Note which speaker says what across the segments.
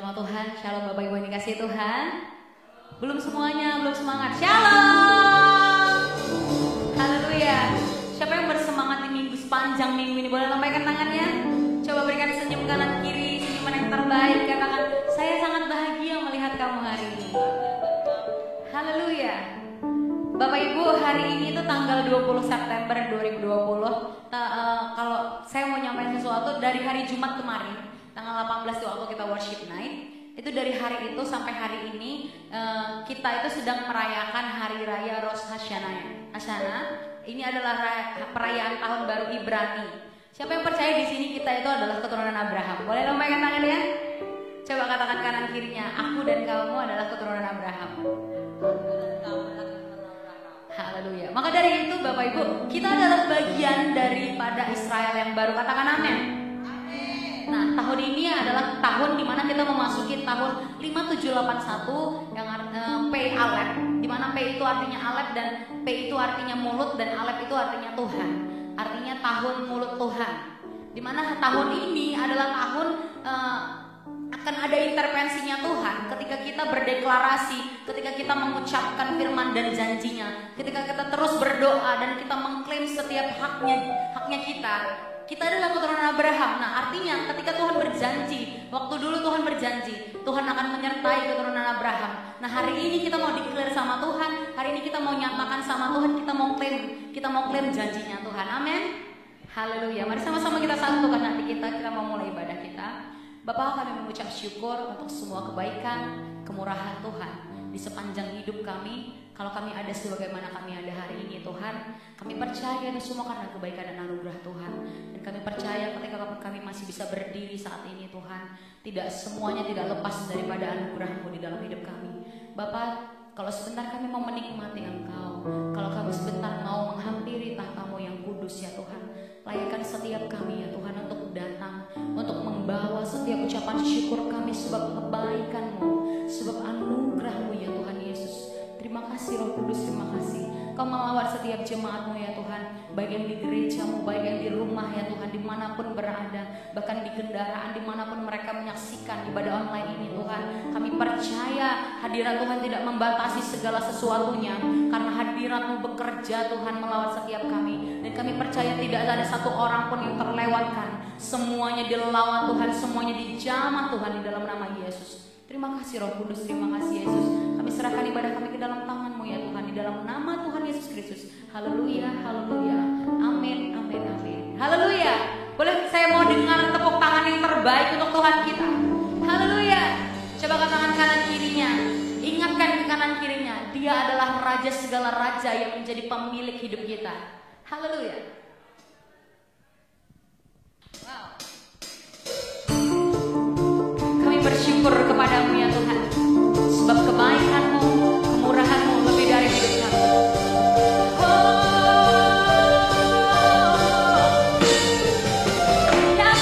Speaker 1: nama Tuhan. Shalom Bapak Ibu yang dikasihi Tuhan. Belum semuanya, belum semangat. Shalom. Haleluya. Siapa yang bersemangat di minggu sepanjang minggu ini? Boleh lambaikan tangannya. Coba berikan senyum kanan kiri, senyuman yang terbaik. Katakan, saya sangat bahagia melihat kamu hari ini. Haleluya. Bapak Ibu, hari ini itu tanggal 20 September 2020. Kalau saya mau nyampaikan sesuatu dari hari Jumat kemarin, tanggal 18 itu waktu kita worship night. Itu dari hari itu sampai hari ini kita itu sedang merayakan hari raya Rosh Hashanah. Ini adalah perayaan tahun baru Ibrani. Siapa yang percaya di sini kita itu adalah keturunan Abraham? Boleh lambaikan tangan ya? Coba katakan kanan kirinya, aku dan kamu adalah keturunan Abraham. Haleluya. Maka dari itu Bapak Ibu, kita adalah bagian daripada Israel yang baru. Katakan amin. Nah, tahun ini adalah tahun dimana kita memasuki tahun 5781 yang P Alef, dimana P itu artinya Alef dan P itu artinya mulut dan Alef itu artinya Tuhan. Artinya tahun mulut Tuhan. Dimana tahun ini adalah tahun akan ada intervensinya Tuhan ketika kita berdeklarasi, ketika kita mengucapkan firman dan janjinya, ketika kita terus berdoa dan kita mengklaim setiap haknya kita adalah keturunan Abraham. Nah, artinya ketika Tuhan berjanji, waktu dulu Tuhan berjanji, Tuhan akan menyertai keturunan Abraham. Nah, hari ini kita mau declare sama Tuhan, hari ini kita mau nyatakan sama Tuhan, kita mau klaim janjinya Tuhan. Amin. Haleluya. Mari sama-sama kita satukan hati kita mau mulai ibadah kita. Bapa, kami mengucap syukur untuk semua kebaikan, kemurahan Tuhan di sepanjang hidup kami. Kalau kami ada sebagaimana kami ada hari ini Tuhan, kami percaya itu semua karena kebaikan dan anugerah Tuhan. Dan kami percaya ketika kami masih bisa berdiri saat ini Tuhan, tidak semuanya tidak lepas daripada anugerah-Mu di dalam hidup kami. Bapak, kalau sebentar kami mau menikmati Engkau, kalau kami sebentar mau menghampiri tahta-Mu yang kudus ya Tuhan, layakkan setiap kami ya Tuhan untuk datang, untuk membawa setiap ucapan syukur kami sebab kebaikan-Mu, sebab anugerah-Mu ya Tuhan Yesus. Terima kasih Roh Kudus, terima kasih. Kau melawat setiap jemaat-Mu ya Tuhan, baik yang di gereja-Mu, baik yang di rumah ya Tuhan, dimanapun berada, bahkan di kendaraan, dimanapun mereka menyaksikan ibadah online ini Tuhan. Kami percaya hadirat Tuhan tidak membatasi segala sesuatunya, karena hadirat-Mu bekerja Tuhan melawat setiap kami. Dan kami percaya tidak ada satu orang pun yang terlewatkan, semuanya dilawat Tuhan, semuanya dijamah Tuhan di dalam nama Yesus. Terima kasih Roh Kudus, terima kasih Yesus. Kami serahkan ibadah kami ke dalam tangan-Mu ya Tuhan, di dalam nama Tuhan Yesus Kristus. Haleluya, haleluya. Amin, amin, amin. Haleluya. Boleh saya mau dengar tepuk tangan yang terbaik untuk Tuhan kita. Haleluya. Coba katakan kanan kirinya, ingatkan ke kanan kirinya, Dia adalah Raja segala raja yang menjadi pemilik hidup kita. Haleluya. Wow. Bersyukur kepadamu ya Tuhan, sebab kebaikan-Mu, kemurahan-Mu lebih dari hidup kami.
Speaker 2: Karena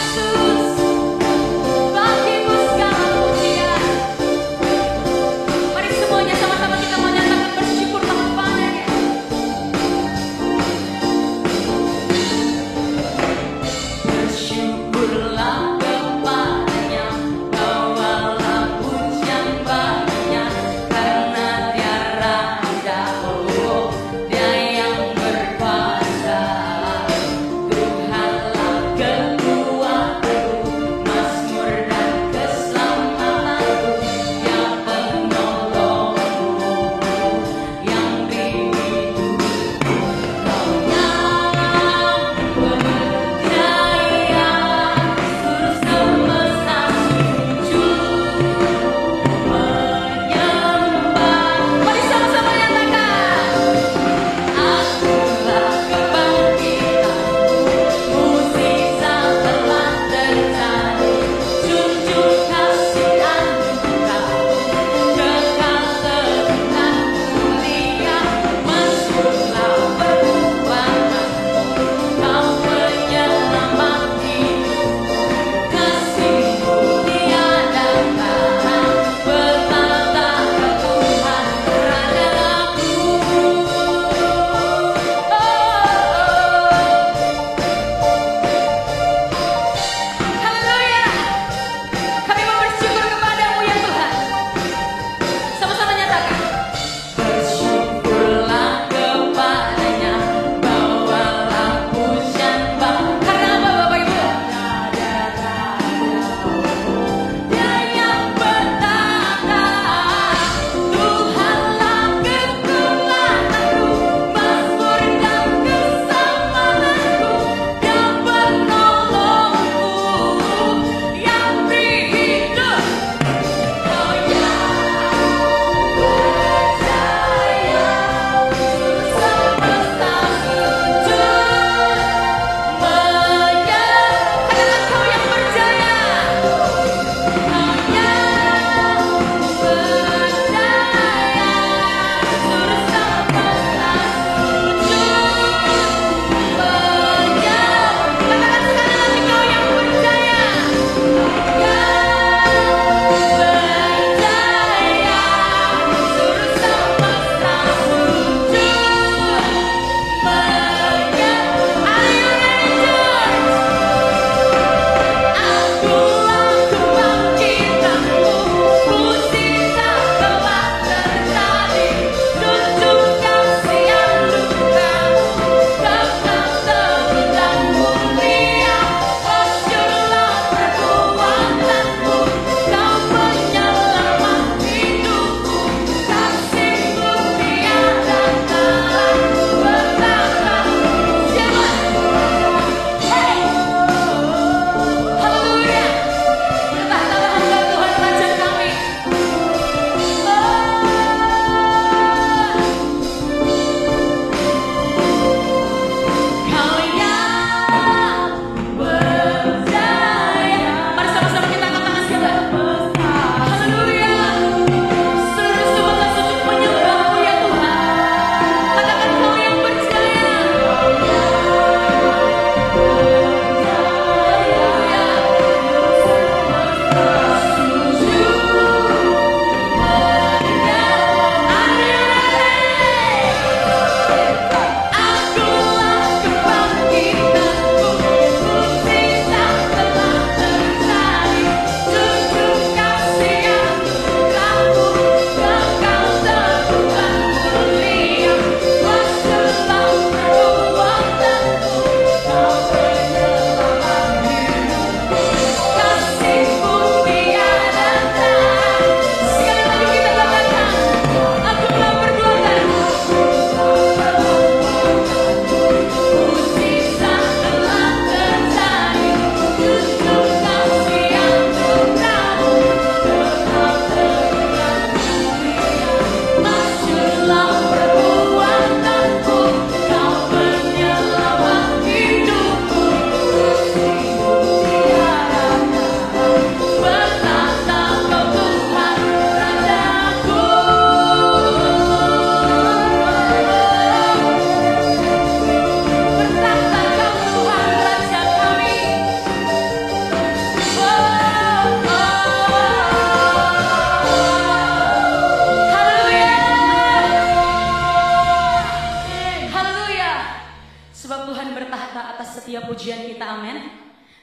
Speaker 1: bertahta atas setiap pujian kita, amin.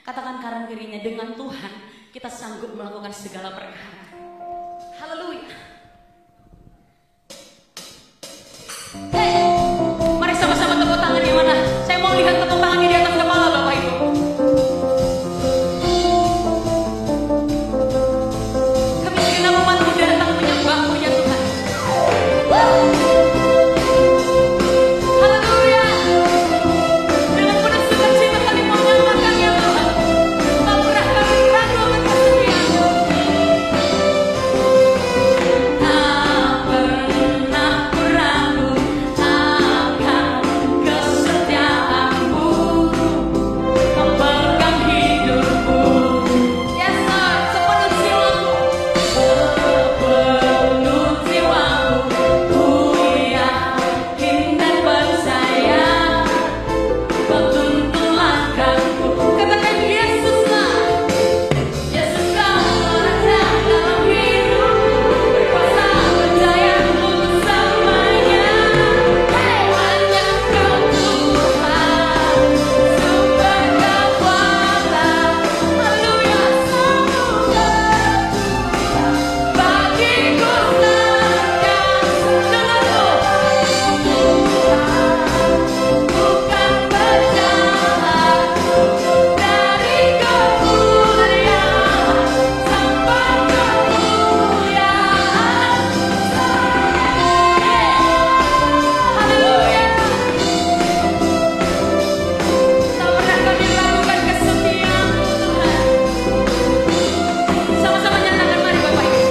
Speaker 1: Katakan kanan kirinya, dengan Tuhan kita sanggup melakukan segala perkara. Haleluya. Hey, mari sama-sama tepuk tangan di mana? Saya mau lihat tepuk tangannya di atas kepala Bapak Ibu. Kami segenap umat-Mu datang menyembah-Mu ya Tuhan. Haleluya. Dengan penuh sukacita kami mau nyatakan ya Tuhan, tak pernah kami ragu akan kesetiaan-Mu. Tak pernah ku ragu akan kesetiaan-Mu, memegang hidupku. Yes Lord, sepenuh jiwaku, sepenuh jiwaku, ku yakin dan percaya, Kau tuntun langkahku. Katakan Yesuslah, Yesus Kau Raja dalam hidupku, berkuasa berjaya untuk selamanya. Hanya Kau Tuhan, sumber kekuatan. Haleluya, bagiku tegas denganmu, bukan berjalan dari kemuliaan sampai kemuliaan. Haleluya. Tak pernah kami ragukan kesetiaan-Mu Tuhan. Sama-sama nyatakan, mari Bapak Ibu.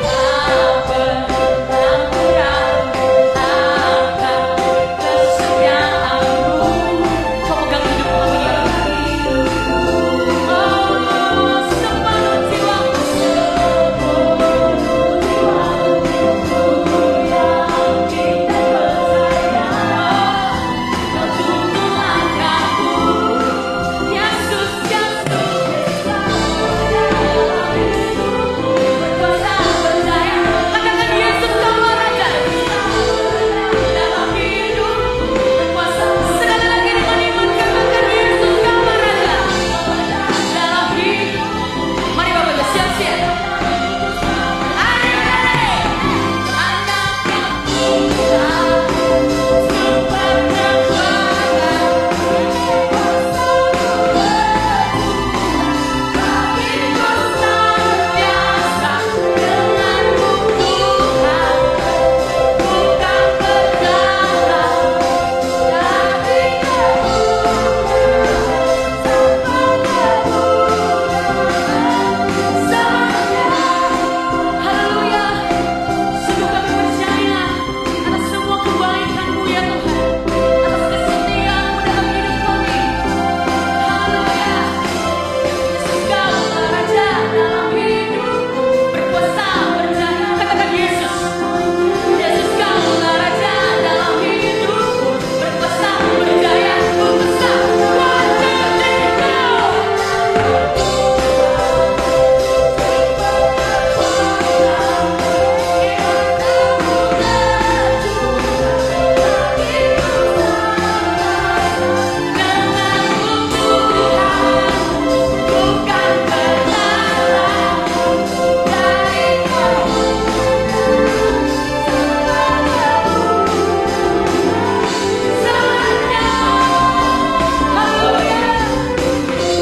Speaker 1: Tak pernah ku ragu akan kesetiaan-Mu. Kau pegang hidup kami ya Tuhan. Oh, sepenuh jiwaku, ku yakin dan percaya, Kau tuntun langkahku. Yesus, Yesus, berkuasa berjaya. Katakan Yesus Kau Raja dalam hidupku, berkuasa. Sekali lagi dengan iman katakan Yesus Kau Raja dalam hidupku. Mari Bapak Ibu siap-siap. Haleluya. Sungguh kami percaya atas semua kebaikan-Mu ya Tuhan, atas kesetiaan-Mu dalam hidup kami. Haleluya. Yesus Kau Raja dalam hidupku, berkuasa berjaya. Katakan Yesus, Yesus Kau Raja dalam hidupku, berkuasa berjaya untuk selamanya.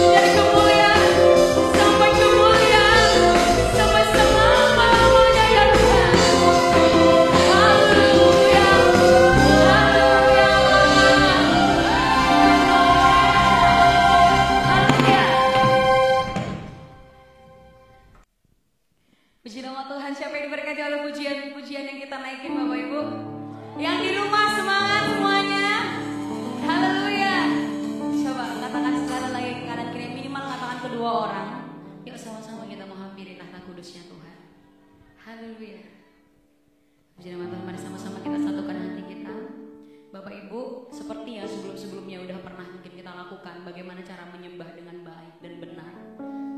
Speaker 1: Dari kemuliaan sampai kemuliaan, sampai selama-lamanya ya Tuhan. Haleluya, haleluya. Puji nama Tuhan. Siapa yang diberkati oleh pujian-pujian yang kita naikin Bapak Ibu? Yang di rumah semangat semuanya. Haleluya. Coba katakan sekali lagi kanan kiri, minimal katakan kedua orang. Yuk sama-sama kita menghampiri tahta kudusnya Tuhan. Haleluya. Puji nama Tuhan. Mari sama-sama kita satukan hati kita. Bapak Ibu, seperti yang sebelum-sebelumnya udah pernah mungkin kita lakukan, bagaimana cara menyembah dengan baik dan benar.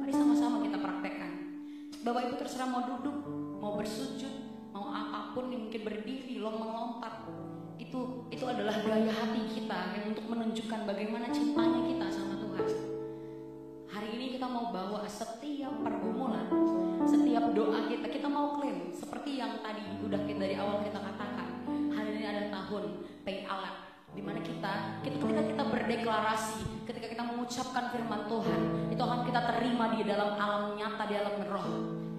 Speaker 1: Mari sama-sama kita praktekkan. Bapak Ibu terserah mau duduk, mau bersujud, mau apapun yang mungkin berdiri, melompat. Itu adalah gaya hati kita yang untuk menunjukkan bagaimana cintanya kita sama Tuhan. Hari ini kita mau bawa setiap pergumulan, setiap doa kita mau klaim seperti yang tadi udah dari awal kita katakan. Hari ini adalah tahun Pei Alat, dimana kita ketika kita berdeklarasi, ketika kita mengucapkan firman Tuhan, itu akan kita terima di dalam alam nyata, di alam roh.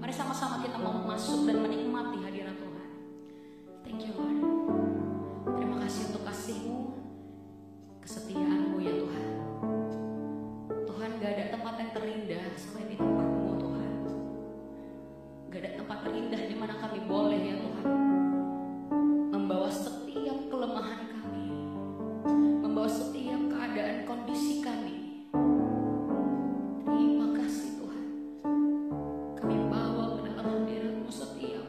Speaker 1: Mari sama-sama kita mau masuk dan menikmati hadirat Tuhan. Thank you Lord. Terima kasih untuk kasih-Mu, kesetiaan-Mu ya Tuhan. Tuhan, gak ada tempat yang terindah selain di tempat-Mu Tuhan. Gak ada tempat terindah di mana kami boleh ya Tuhan membawa setiap kelemahan kami, membawa setiap keadaan kondisi kami. Terima kasih Tuhan. Kami bawa ke dalam hadirat-Mu setiap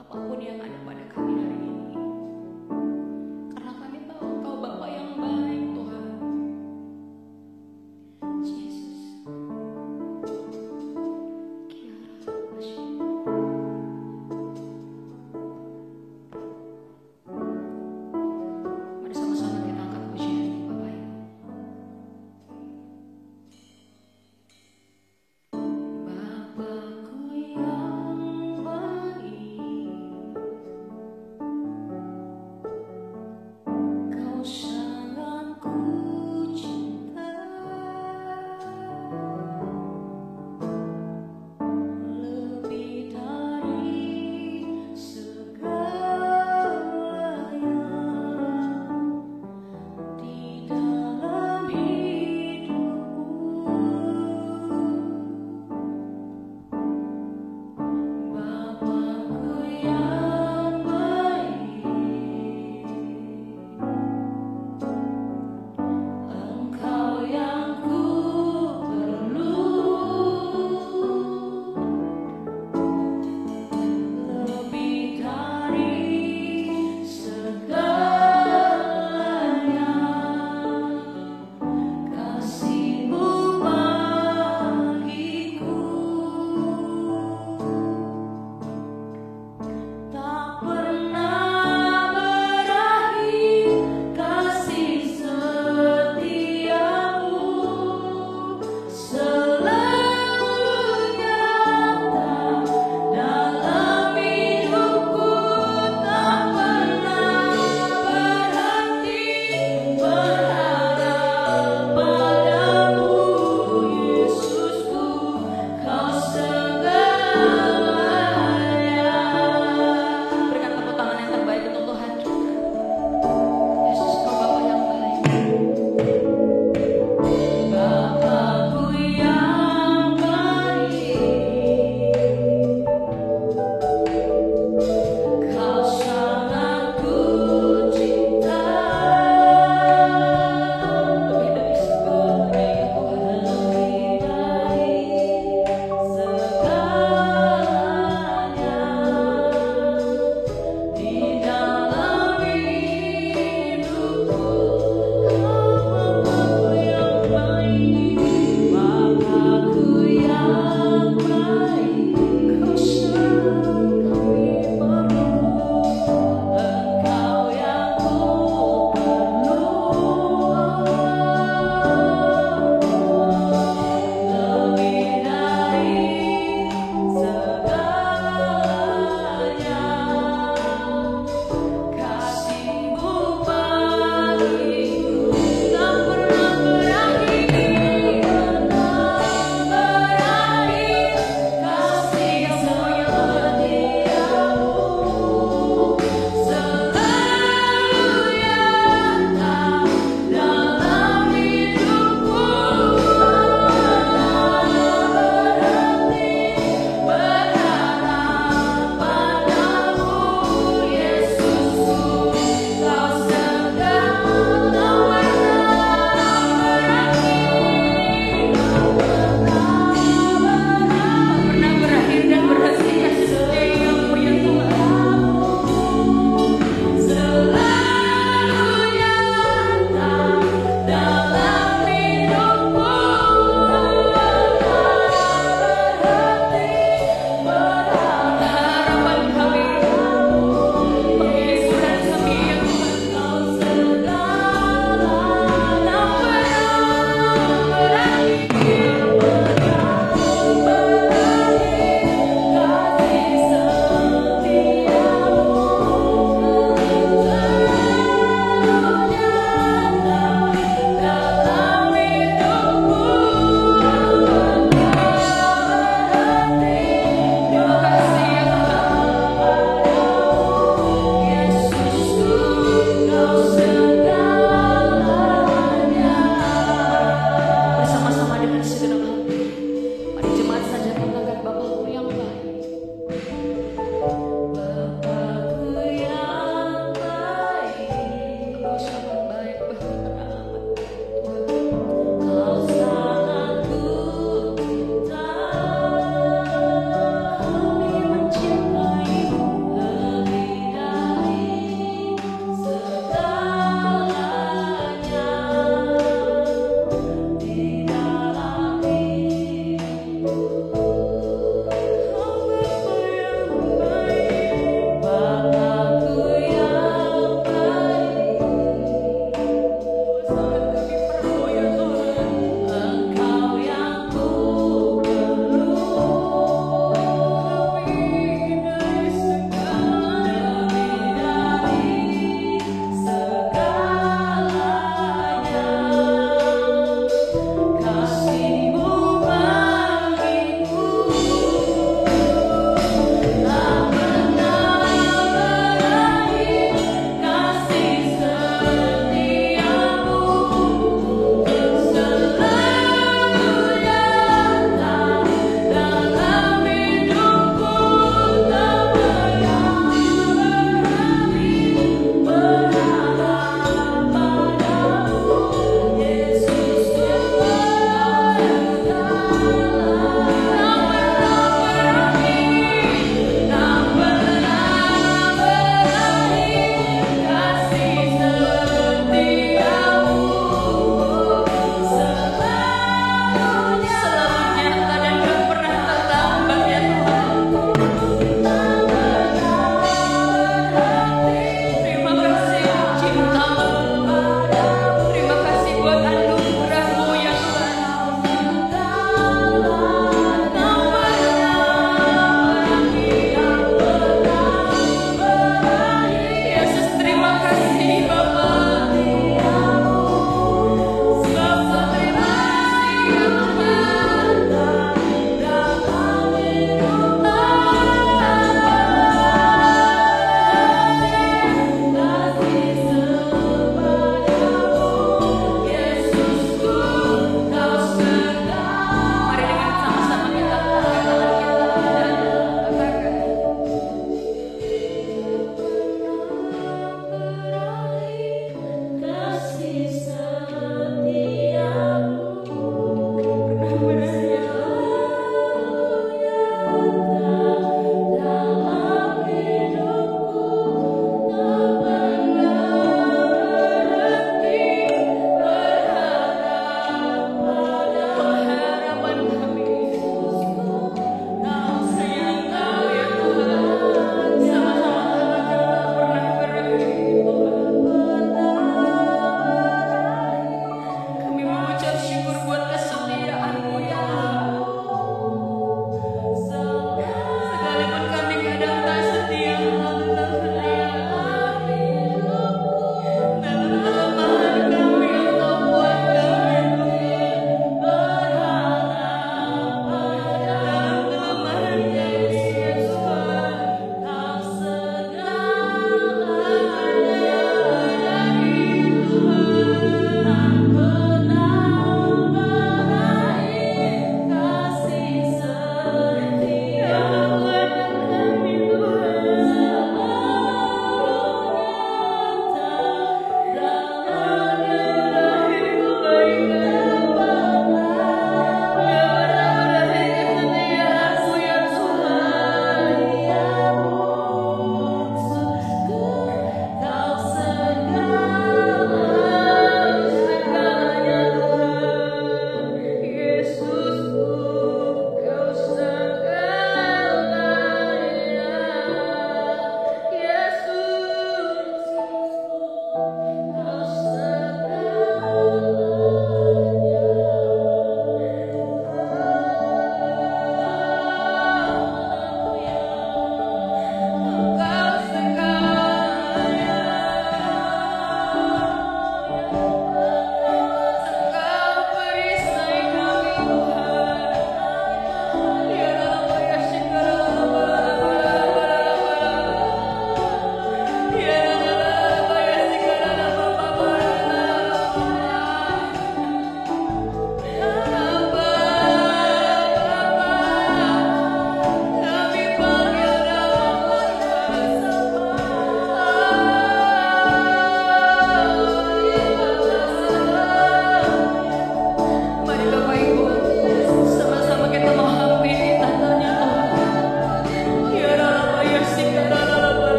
Speaker 1: apapun yang ada pada kami hari ini. Karena kami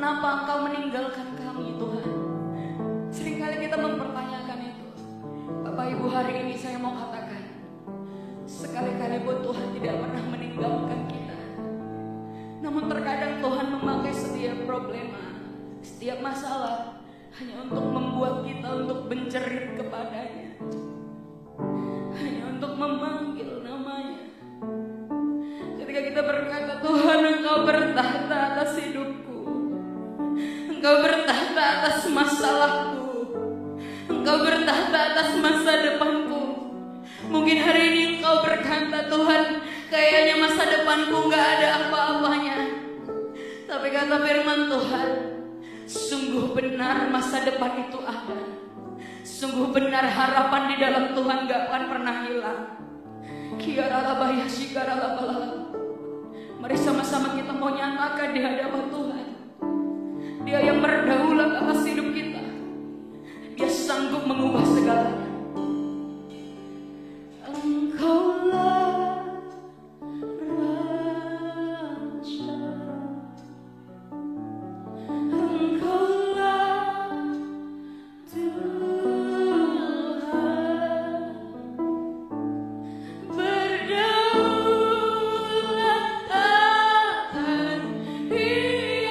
Speaker 1: kenapa Engkau meninggalkan kami Tuhan? Seringkali kita mempertanyakan itu. Bapak Ibu, hari ini saya mau katakan, sekali-kali pun Tuhan tidak pernah meninggalkan kita. Namun terkadang Tuhan memakai setiap problema, setiap masalah hanya untuk membuat kita untuk menjerit kepadanya, hanya untuk memanggil namanya. Ketika kita berkata, Tuhan Engkau bertahta atas hidupku, Engkau bertahta atas masalahku, Engkau bertahta atas masa depanku. Mungkin hari ini Engkau berkata, Tuhan kayaknya masa depanku gak ada apa-apanya. Tapi kata firman Tuhan, sungguh benar masa depan itu ada. Sungguh benar harapan di dalam Tuhan gak akan pernah hilang. Mari sama-sama kita mau nyatakan di hadapan Tuhan, Dia yang berdaulat atas hidup kita. Dia sanggup mengubah segalanya. Engkaulah Raja, Engkaulah Tuhan, berdaulat atas hidup.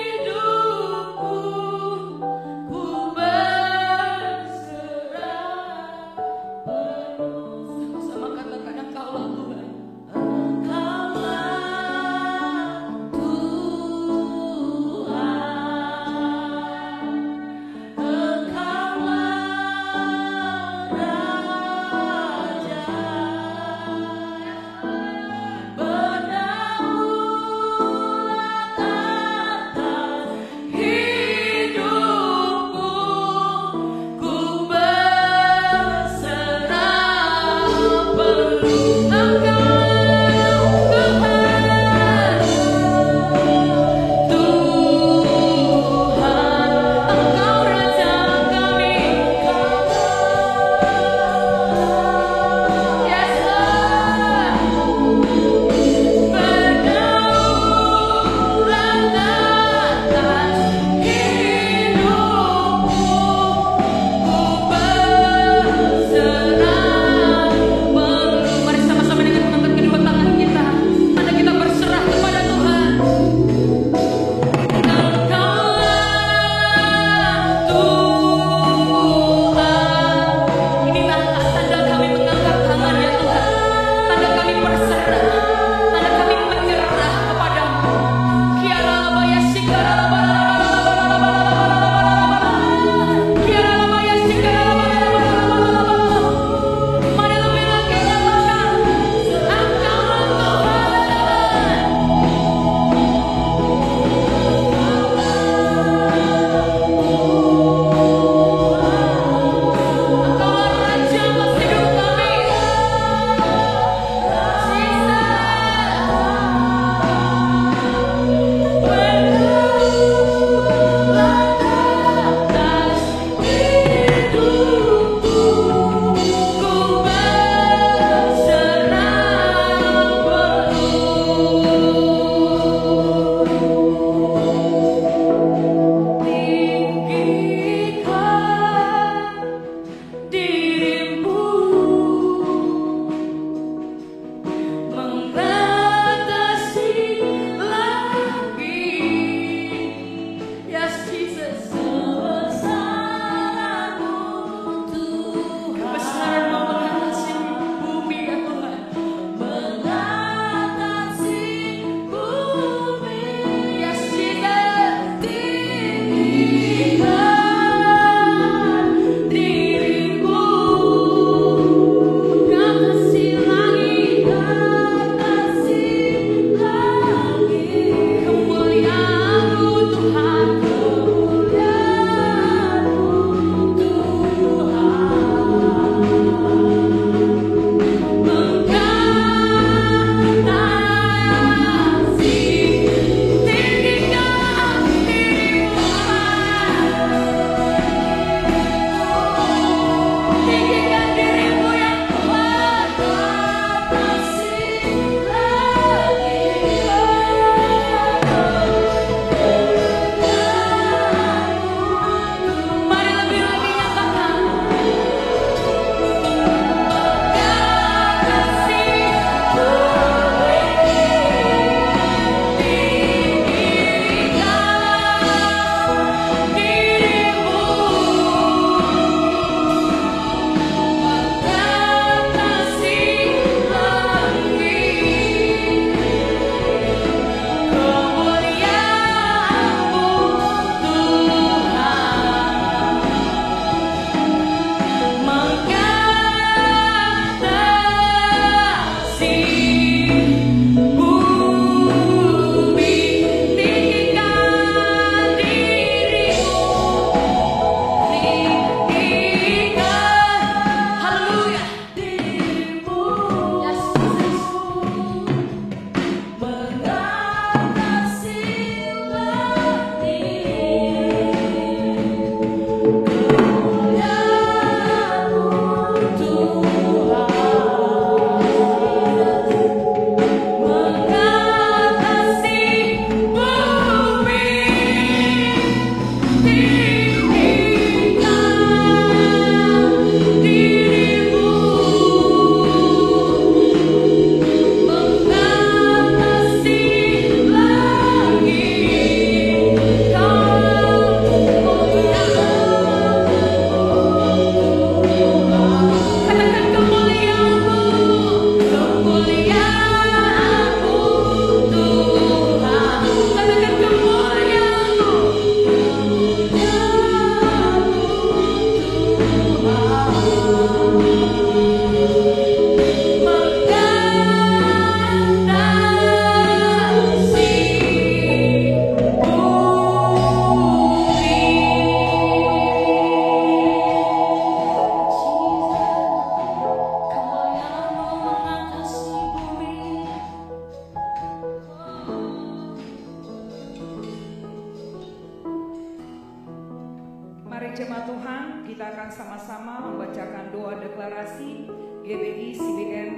Speaker 2: Mari jemaat Tuhan, kita akan sama-sama membacakan doa deklarasi GBI CBN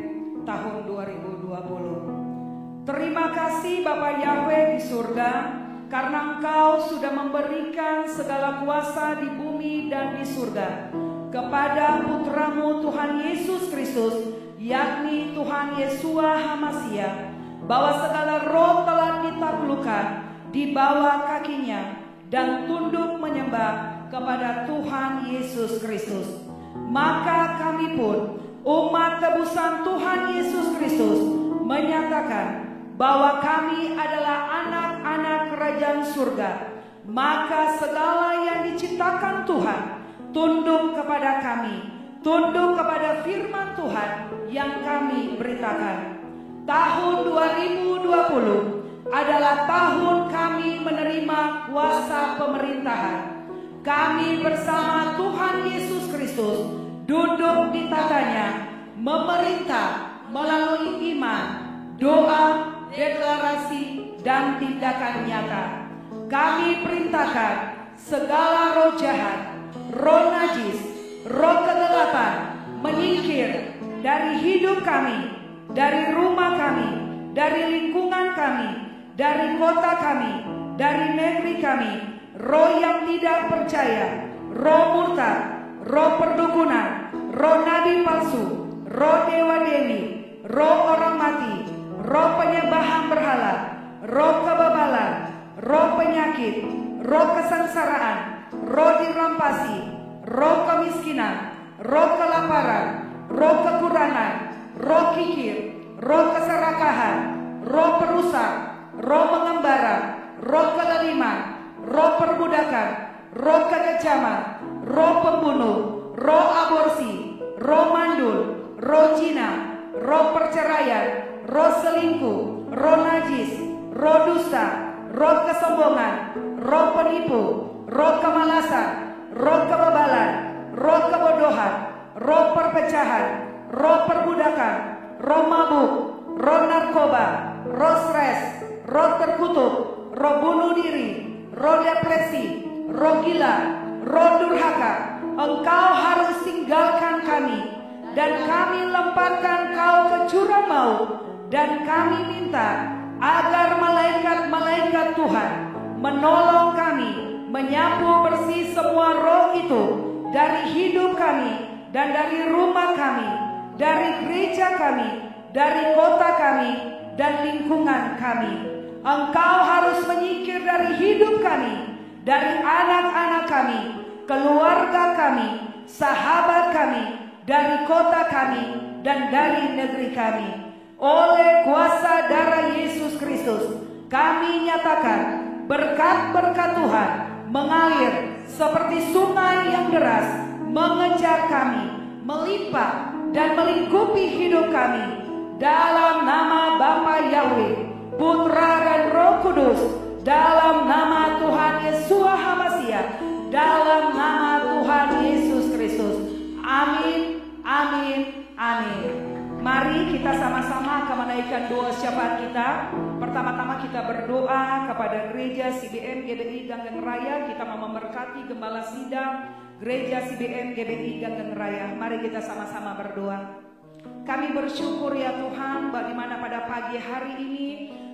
Speaker 2: tahun 2020. Terima kasih Bapa Yahweh di surga, karena Engkau sudah memberikan segala kuasa di bumi dan di surga kepada Putramu Tuhan Yesus Kristus, yakni Tuhan Yeshua HaMasiah, bahwa segala roh telah ditaklukkan di bawah kakinya dan tunduk menyembah kepada Tuhan Yesus Kristus. Maka kami pun, umat tebusan Tuhan Yesus Kristus, menyatakan bahwa kami adalah anak-anak kerajaan surga. Maka segala yang diciptakan Tuhan tunduk kepada kami, tunduk kepada firman Tuhan yang kami beritakan. Tahun 2020 adalah tahun kami menerima kuasa pemerintahan. Kami bersama Tuhan Yesus Kristus duduk di tatanya, memerintah melalui iman, doa, deklarasi, dan tindakan nyata. Kami perintahkan segala roh jahat, roh najis, roh kegelapan menyingkir dari hidup kami, dari rumah kami, dari lingkungan kami, dari kota kami, dari negeri kami. Roh yang tidak percaya, roh murtad, roh perdukunan, roh nabi palsu, roh dewa-dewi, roh orang mati, roh penyembahan berhala, roh kebebalan, roh penyakit, roh kesengsaraan, roh dirampasi, roh kemiskinan, roh kelaparan, roh kekurangan, roh kikir, roh keserakahan, roh perusak, roh mengembara, roh kedoliman, roh perbudakan, roh kekejaman, roh pembunuh, roh aborsi, roh mandul, roh zina, roh perceraian, roh selingkuh, roh najis, roh dusta, roh kesombongan, roh penipu, roh kemalasan, roh kebebalan, roh kebodohan, roh perpecahan, roh perbudakan, roh mabuk, roh narkoba, roh stres, roh terkutuk, roh bunuh diri, roh depresi, roh gila, roh durhaka. Engkau harus tinggalkan kami, dan kami lemparkan kau ke jurang maut. Dan kami minta agar malaikat-malaikat Tuhan menolong kami, menyapu bersih semua roh itu dari hidup kami dan dari rumah kami, dari gereja kami, dari kota kami dan lingkungan kami. Engkau harus menyingkir dari hidup kami, dari anak-anak kami, keluarga kami, sahabat kami, dari kota kami, dan dari negeri kami. Oleh kuasa darah Yesus Kristus, kami nyatakan berkat-berkat Tuhan mengalir seperti sungai yang deras, mengejar kami, melimpah dan melingkupi hidup kami. Dalam nama Bapa Yahweh, Putra dan Roh Kudus, dalam nama Tuhan Yeshua HaMasiah, dalam nama Tuhan Yesus Kristus. Amin, amin, amin. Mari kita sama-sama akan menaikkan doa syafaat kita. Pertama-tama kita berdoa kepada gereja CBN GBI Ganggeng Raya. Kita mau memberkati gembala sidang gereja CBN GBI Ganggeng Raya. Mari kita sama-sama berdoa. Kami bersyukur ya Tuhan, bagaimana pada pagi hari ini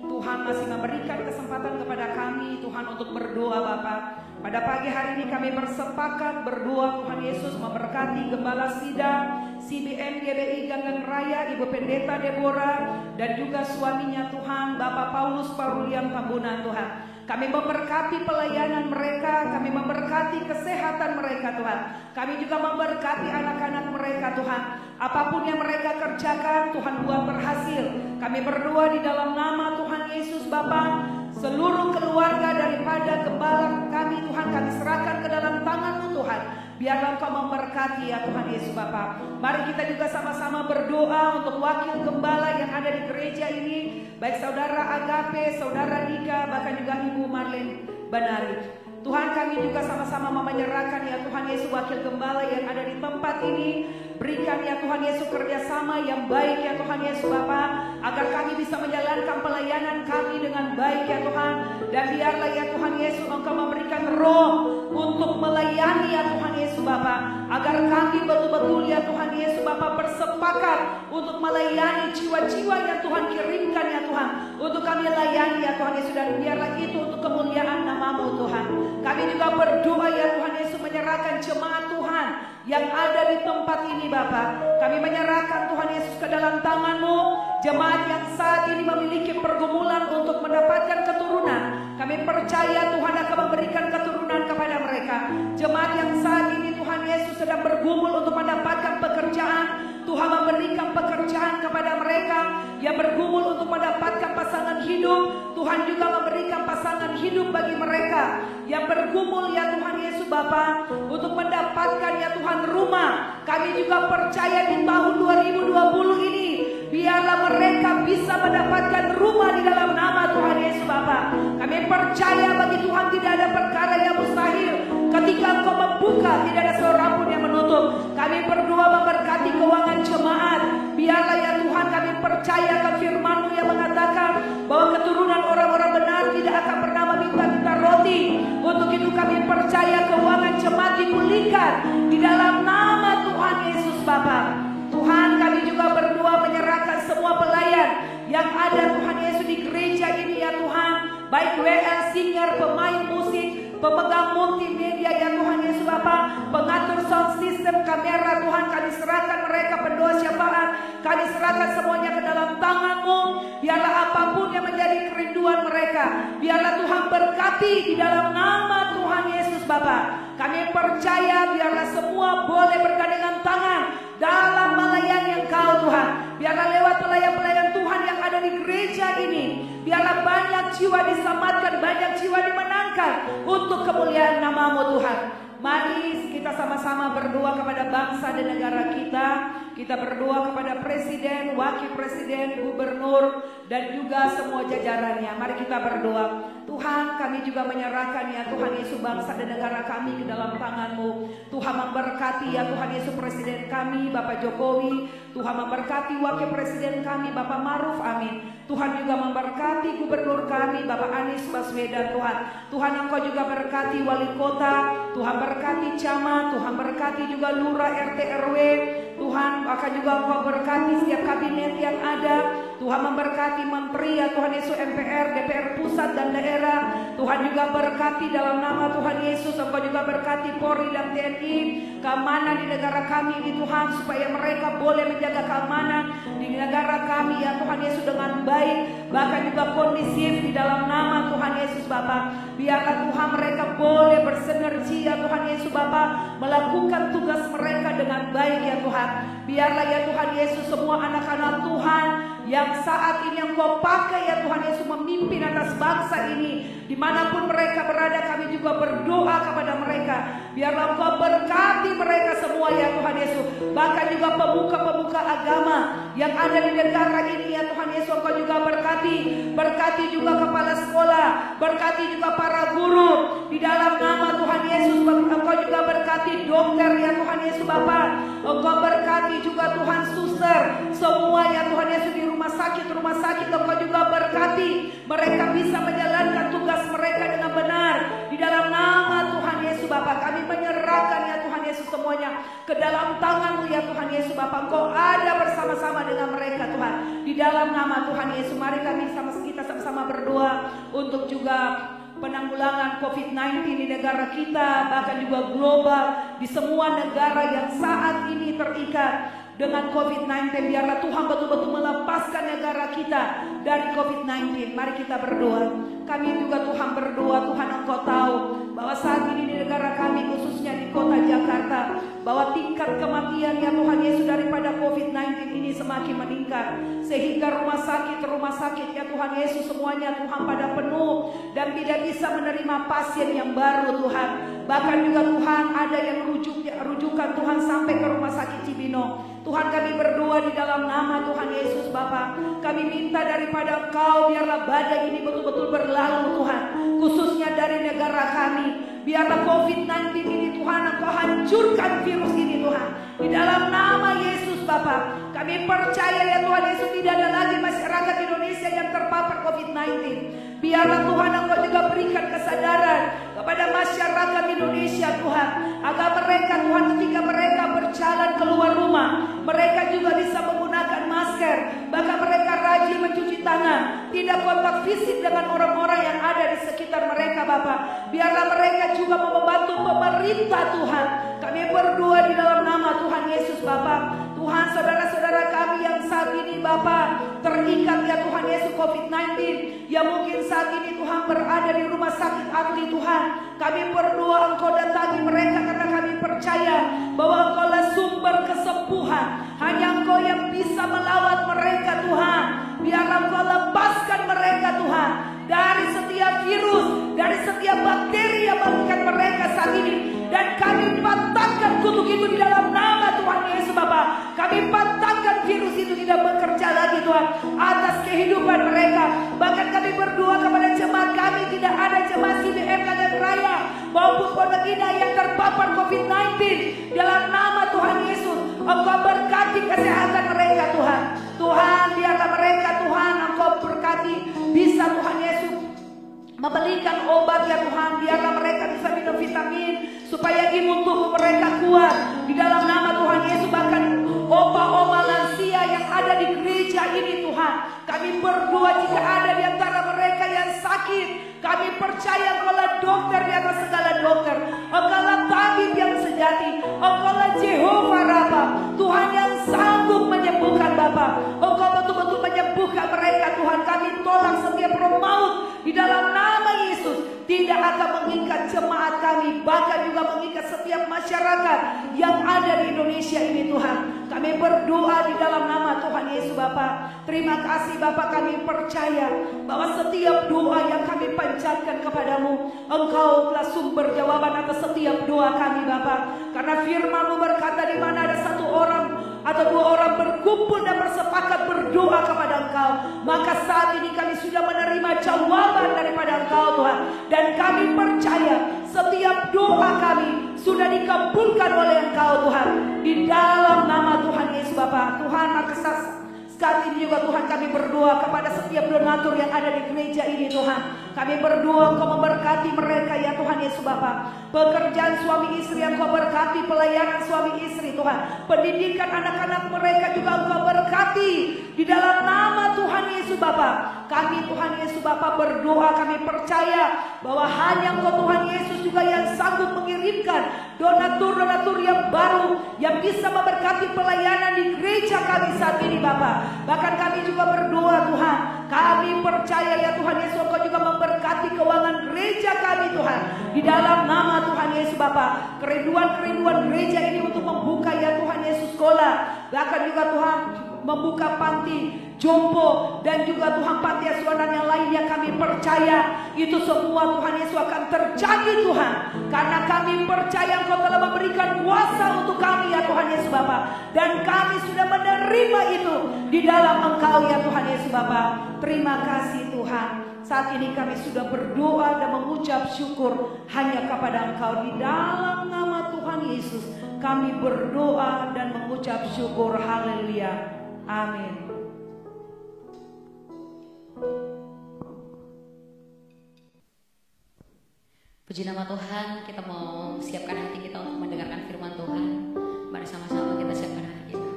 Speaker 2: Tuhan masih memberikan kesempatan kepada kami Tuhan untuk berdoa Bapa. Pada pagi hari ini kami bersepakat berdoa Tuhan Yesus memberkati gembala sidang CBN GBI Ganggeng Raya, Ibu Pendeta Deborah, dan juga suaminya Tuhan Bapak Paulus Parulian Tambunan Tuhan. Kami memberkati pelayanan mereka, kami memberkati kesehatan mereka Tuhan. Kami juga memberkati anak-anak mereka Tuhan. Apapun yang mereka kerjakan Tuhan buat berhasil. Kami berdoa di dalam nama Tuhan Yesus Bapa. Seluruh keluarga daripada gembala kami Tuhan kami serahkan ke dalam tangan-Mu Tuhan. Biarlah Engkau memberkati ya Tuhan Yesus Bapa. Mari kita juga sama-sama berdoa untuk wakil gembala yang ada di gereja ini. Baik Saudara Agape, Saudara Dika, bahkan juga Ibu Marlene Banari. Tuhan kami juga sama-sama menyerahkan ya Tuhan Yesus wakil gembala yang ada di tempat ini. Berikan ya Tuhan Yesus kerjasama yang baik ya Tuhan Yesus Bapa, agar kami bisa menjalankan pelayanan kami dengan baik ya Tuhan. Dan biarlah ya Tuhan Yesus Engkau memberikan roh untuk melayani ya Tuhan Yesus Bapa. Agar kami betul-betul ya Tuhan Yesus Bapa bersepakat untuk melayani jiwa-jiwa yang Tuhan kirimkan ya Tuhan, untuk kami layani ya Tuhan Yesus, dan biarlah itu untuk kemuliaan nama-Mu Tuhan. Kami juga berdoa ya Tuhan Yesus, menyerahkan jemaat Tuhan yang ada di tempat ini Bapa. Kami menyerahkan Tuhan Yesus ke dalam tangan-Mu. Jemaat yang saat ini memiliki pergumulan untuk mendapatkan keturunan, kami percaya Tuhan akan memberikan keturunan kepada mereka. Jemaat yang saat ini Tuhan Yesus sedang bergumul untuk mendapatkan pekerjaan, Tuhan memberikan pekerjaan kepada mereka. Yang bergumul untuk mendapatkan pasangan hidup, Tuhan juga memberikan pasangan hidup bagi mereka. Yang bergumul ya Tuhan Yesus Bapa untuk mendapatkan ya Tuhan rumah, kami juga percaya di tahun 2020 ini biarlah mereka bisa mendapatkan rumah di dalam nama Tuhan Yesus Bapa. Kami percaya bagi Tuhan tidak ada perkara yang mustahil. Ketika Engkau membuka, tidak ada seorang pun yang menutup. Kami berdoa memberkati keuangan jemaat. Biarlah ya Tuhan, kami percaya ke firman-Mu yang mengatakan bahwa keturunan orang-orang benar tidak akan pernah meminta-minta roti. Untuk itu kami percaya keuangan jemaat dipulihkan di dalam nama Tuhan Yesus Bapa. Tuhan, kami juga berdoa menyerahkan semua pelayan yang ada Tuhan Yesus di gereja ini ya Tuhan, baik WL singer, pemain musik, pemegang multimedia ya Tuhan Yesus Bapa, pengatur sound system, kamera, Tuhan kami serahkan mereka, pendoa syafaat, kami serahkan semuanya ke dalam tangan-Mu. Biarlah apapun yang menjadi kerinduan mereka, biarlah Tuhan berkati di dalam nama Tuhan Yesus Bapa. Kami percaya biarlah semua boleh bergandengan tangan dalam melayani Engkau Tuhan. Biarlah lewat pelayan-pelayan Tuhan yang ada di gereja ini, biarlah banyak jiwa diselamatkan, banyak jiwa dimenangkan untuk kemuliaan nama-Mu Tuhan. Mari kita sama-sama berdoa kepada bangsa dan negara kita. Kita berdoa kepada presiden, wakil presiden, gubernur, dan juga semua jajarannya. Mari kita berdoa. Tuhan, kami juga menyerahkan ya Tuhan Yesus bangsa dan negara kami ke dalam tangan-Mu. Tuhan memberkati ya Tuhan Yesus presiden kami Bapak Jokowi. Tuhan memberkati wakil presiden kami Bapak Maruf, amin. Tuhan juga memberkati gubernur kami Bapak Anies Baswedan Tuhan. Tuhan Engkau juga berkati wali kota, Tuhan berkati camat, Tuhan berkati juga lurah RT RW. Tuhan akan juga Engkau berkati setiap kabinet yang ada. Tuhan memberkati menteri ya Tuhan Yesus, MPR, DPR pusat dan daerah. Tuhan juga berkati dalam nama Tuhan Yesus. Engkau juga berkati Polri dan TNI, keamanan di negara kami ini Tuhan, supaya mereka boleh menjaga keamanan di negara kami ya Tuhan Yesus dengan baik, bahkan juga kondisif di dalam nama Tuhan Yesus Bapa. Biarlah Tuhan mereka boleh bersinergi ya Tuhan Yesus Bapa, melakukan tugas mereka dengan baik ya Tuhan. Biarlah ya Tuhan Yesus semua anak-anak Tuhan yang saat ini Engkau pakai ya Tuhan Yesus memimpin atas bangsa ini, dimanapun mereka berada, kami juga berdoa kepada mereka. Biarlah Engkau berkati mereka semua ya Tuhan Yesus. Bahkan juga pemuka-pemuka agama yang ada di negara ini ya Tuhan Yesus, Engkau juga berkati. Berkati juga kepala sekolah, berkati juga para guru di dalam nama Tuhan Yesus. Engkau juga berkati dokter ya Tuhan Yesus Bapa. Engkau berkati juga Tuhan suster semua ya Tuhan Yesus di rumah sakit Engkau juga berkati mereka bisa menjalankan tugas mereka dengan benar di dalam nama Tuhan Yesus Bapa. Kami menyerahkan ya Tuhan Yesus semuanya ke dalam tangan-Mu ya Tuhan Yesus Bapa. Engkau ada bersama-sama dengan mereka Tuhan di dalam nama Tuhan Yesus. Mari kita sama-sama berdoa untuk juga penanggulangan COVID-19 di negara kita, bahkan juga global, di semua negara yang saat ini terikat dengan COVID-19. Biarlah Tuhan betul-betul melepaskan negara kita dari COVID-19. Mari kita berdoa. Kami juga Tuhan berdoa, Tuhan Engkau tahu bahwa saat ini di negara kami, khususnya di kota Jakarta, bahwa tingkat kematian ya Tuhan Yesus daripada COVID-19 ini semakin meningkat, sehingga rumah sakit ya Tuhan Yesus semuanya Tuhan pada penuh dan tidak bisa menerima pasien yang baru Tuhan. Bahkan juga Tuhan ada yang rujukan Tuhan sampai ke rumah sakit Cibinong. Tuhan kami berdoa di dalam nama Tuhan Yesus Bapa. Kami minta daripada Engkau, biarlah badai ini betul-betul berlalu Tuhan, khususnya dari negara kami. Biarlah COVID-19 ini Tuhan Engkau hancurkan virus ini Tuhan. Di dalam nama Yesus Bapa, kami percaya ya Tuhan Yesus, tidak ada lagi masyarakat Indonesia yang terpapar COVID-19. Biarlah Tuhan Engkau juga berikan kesadaran kepada masyarakat Indonesia Tuhan, agar mereka Tuhan ketika mereka berjalan keluar rumah, mereka juga bisa menggunakan masker, bahkan mereka rajin mencuci tangan, tidak kontak fisik dengan orang-orang yang ada di sekitar mereka Bapa. Biarlah mereka juga membantu pemerintah Tuhan. Kami berdoa di dalam nama Tuhan Yesus Bapa. Tuhan, saudara-saudara kami yang saat ini Bapa terikat ya Tuhan Yesus COVID-19, yang mungkin saat ini Tuhan berada di rumah sakit ahli Tuhan, kami berdoa Engkau datangi mereka, karena kami percaya bahwa Engkau lah sumber kesembuhan. Hanya Engkau yang bisa melawat mereka Tuhan. Biarlah Engkau lepaskan mereka Tuhan dari setiap virus, dari setiap bakteri yang mengikat mereka saat ini. Dan kami patahkan kutuk itu di dalam nama Tuhan Yesus Bapa. Kami patahkan virus itu tidak bekerja lagi Tuhan atas kehidupan mereka. Bahkan kami berdoa kepada jemaat kami, tidak ada jemaat CBM Lagan Raya maupun Pondok Indah yang terpapar COVID-19. Dalam nama Tuhan Yesus, Engkau berkati kesehatan mereka Tuhan. Tuhan, biarlah mereka Tuhan Engkau berkati, bisa Tuhan Yesus memberikan obat ya Tuhan. Biarlah mereka bisa minum vitamin supaya imun tubuh mereka kuat. Di dalam nama Tuhan Yesus, bahkan opa-oma lansia yang ada di gereja ini Tuhan, kami berdoa jika ada di antara mereka yang sakit, kami percaya Engkau lah dokter di atas segala dokter. Engkau lah tabib yang sejati. Engkau lah Jehovah Rafa, Tuhan yang sanggup menyembuhkan Bapa. Engkau betul-betul menyembuhkan mereka Tuhan. Kami tolak setiap roh maut di dalam nama Yesus. Tidak akan mengikat jemaat kami, bahkan juga mengikat setiap masyarakat yang ada di Indonesia ini Tuhan. Kami berdoa di dalam nama Tuhan Yesus Bapa. Terima kasih Bapa, kami percaya bahwa setiap doa yang kami panjatkan kepadamu, Engkau telah sumber jawaban atas setiap doa kami Bapa. Karena firman-Mu berkata, di mana ada satu orang atau dua orang berkumpul dan bersepakat berdoa kepada Engkau, maka saat ini kami sudah menerima jawaban daripada Engkau Tuhan. Dan kami percaya setiap doa kami sudah dikabulkan oleh Engkau Tuhan. Di dalam nama Tuhan Yesus Bapa. Tuhan, maka saat ini juga Tuhan kami berdoa kepada setiap donatur yang ada di gereja ini Tuhan. Kami berdoa Engkau memberkati mereka ya Tuhan Yesus Bapa. Pekerjaan suami istri Engkau berkati, pelayanan suami istri Tuhan. Pendidikan anak-anak mereka juga Engkau berkati. Di dalam nama Tuhan Yesus Bapa. Kami Tuhan Yesus Bapa berdoa, kami percaya bahwa hanya Engkau Tuhan Yesus juga yang sanggup mengirimkan donatur-donatur yang baru, yang bisa memberkati pelayanan di gereja kami saat ini Bapa. Bahkan kami juga berdoa Tuhan, kami percaya ya Tuhan Yesus, Engkau juga memberkati keuangan gereja kami Tuhan. Di dalam nama Tuhan Yesus Bapa, kerinduan-kerinduan gereja ini untuk membuka ya Tuhan Yesus sekolah, bahkan juga Tuhan membuka panti jompo dan juga Tuhan panti asuhan yang lainnya, kami percaya itu semua Tuhan Yesus akan terjadi Tuhan. Karena kami percaya Engkau telah memberikan kuasa untuk kami ya Tuhan Yesus Bapa, dan kami sudah menerima itu di dalam Engkau ya Tuhan Yesus Bapa. Terima kasih Tuhan. Saat ini kami sudah berdoa dan mengucap syukur hanya kepada Engkau. Di dalam nama Tuhan Yesus kami berdoa dan mengucap syukur. Haleluya. Amin.
Speaker 1: Puji nama Tuhan, kita mau siapkan hati kita untuk mendengarkan firman Tuhan. Mari sama-sama kita siapkan hati kita.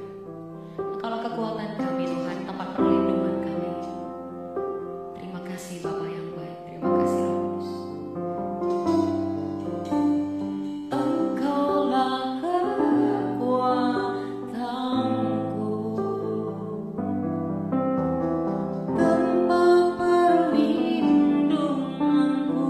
Speaker 1: Engkaulah kekuatan kami Tuhan, tempat perlindungan kami. Terima kasih Bapa yang baik, terima kasih Roh Kudus. Engkaulah kekuatanku, tempat perlindunganku.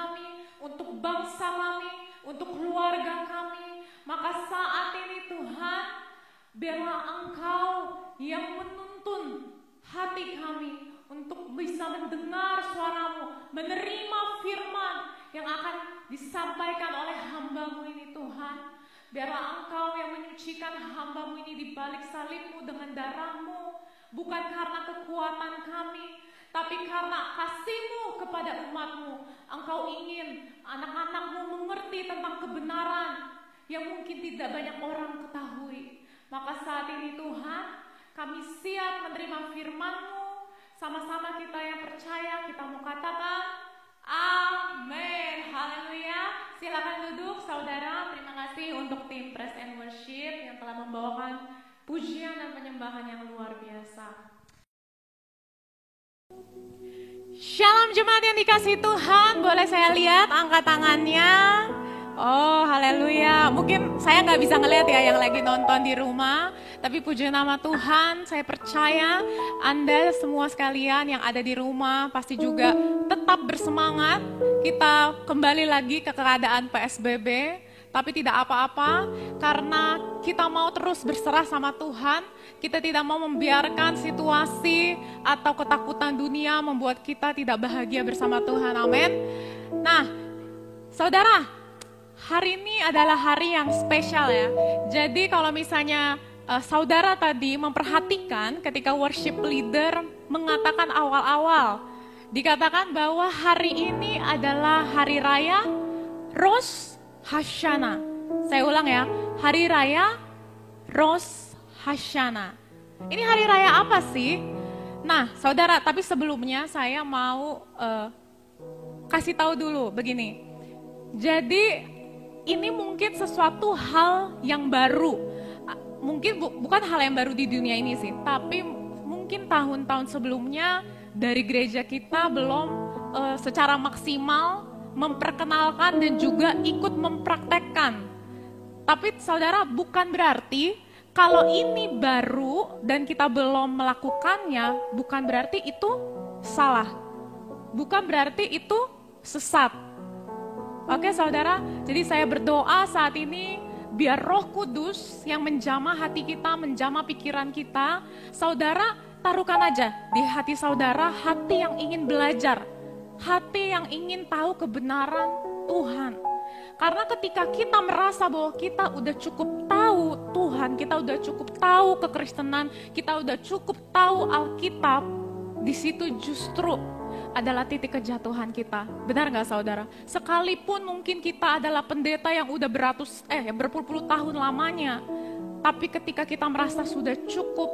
Speaker 3: kami, untuk bangsa kami, untuk keluarga kami. Maka saat ini Tuhan, biarlah Engkau yang menuntun hati kami untuk bisa mendengar suara-Mu, menerima firman yang akan disampaikan oleh hamba-Mu ini Tuhan. Biarlah Engkau yang menyucikan hamba-Mu ini di balik salib-Mu dengan darah-Mu, bukan karena kekuatan kami, tapi karena kasih-Mu kepada umat-Mu. Engkau ingin anak-anak-Mu mengerti tentang kebenaran yang mungkin tidak banyak orang ketahui. Maka saat ini Tuhan, kami siap menerima firman-Mu. Sama-sama kita yang percaya, kita mau katakan amin, haleluya. Silakan duduk saudara. Terima kasih untuk tim Praise and Worship yang telah membawakan pujian dan penyembahan yang luar biasa. Shalom jemaat yang dikasihi Tuhan, boleh saya lihat angkat tangannya? Oh haleluya, mungkin saya nggak bisa ngelihat ya yang lagi nonton di rumah, tapi puji nama Tuhan, saya percaya Anda semua sekalian yang ada di rumah pasti juga tetap bersemangat. Kita kembali lagi ke keadaan PSBB, tapi tidak apa-apa karena kita mau terus berserah sama Tuhan. Kita tidak mau membiarkan situasi atau ketakutan dunia membuat kita tidak bahagia bersama Tuhan, amin. Nah saudara, hari ini adalah hari yang spesial ya. Jadi kalau misalnya saudara tadi memperhatikan ketika worship leader mengatakan awal-awal, dikatakan bahwa hari ini adalah hari raya Rosh Hashanah. Saya ulang ya, hari raya Rosh Hashanah. Ini hari raya apa sih? Nah saudara, tapi sebelumnya saya mau kasih tahu dulu begini. Jadi ini mungkin sesuatu hal yang baru. Mungkin bukan hal yang baru di dunia ini sih, tapi mungkin tahun-tahun sebelumnya dari gereja kita belum secara maksimal memperkenalkan dan juga ikut mempraktekkan. Tapi saudara, bukan berarti kalau ini baru dan kita belum melakukannya, bukan berarti itu salah. Bukan berarti itu sesat. Oke saudara, jadi saya berdoa saat ini biar Roh Kudus yang menjamah hati kita, menjamah pikiran kita. Saudara, taruhkan aja di hati saudara hati yang ingin belajar, hati yang ingin tahu kebenaran Tuhan. Karena ketika kita merasa bahwa kita udah cukup tahu Tuhan, kita udah cukup tahu kekristenan, kita udah cukup tahu Alkitab, di situ justru adalah titik kejatuhan kita. Benar gak saudara? Sekalipun mungkin kita adalah pendeta yang udah berpuluh-puluh tahun lamanya, tapi ketika kita merasa sudah cukup,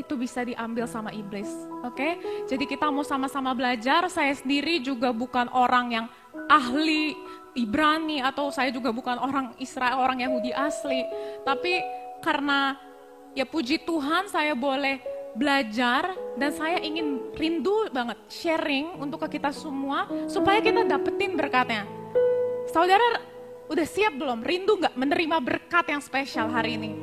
Speaker 3: itu bisa diambil sama iblis. Oke? Jadi kita mau sama-sama belajar. Saya sendiri juga bukan orang yang ahli Ibrani, atau saya juga bukan orang Israel, orang Yahudi asli. Tapi karena ya puji Tuhan saya boleh belajar, dan saya ingin rindu banget sharing untuk ke kita semua supaya kita dapetin berkatnya. Saudara udah siap belum? Rindu gak menerima berkat yang spesial hari ini?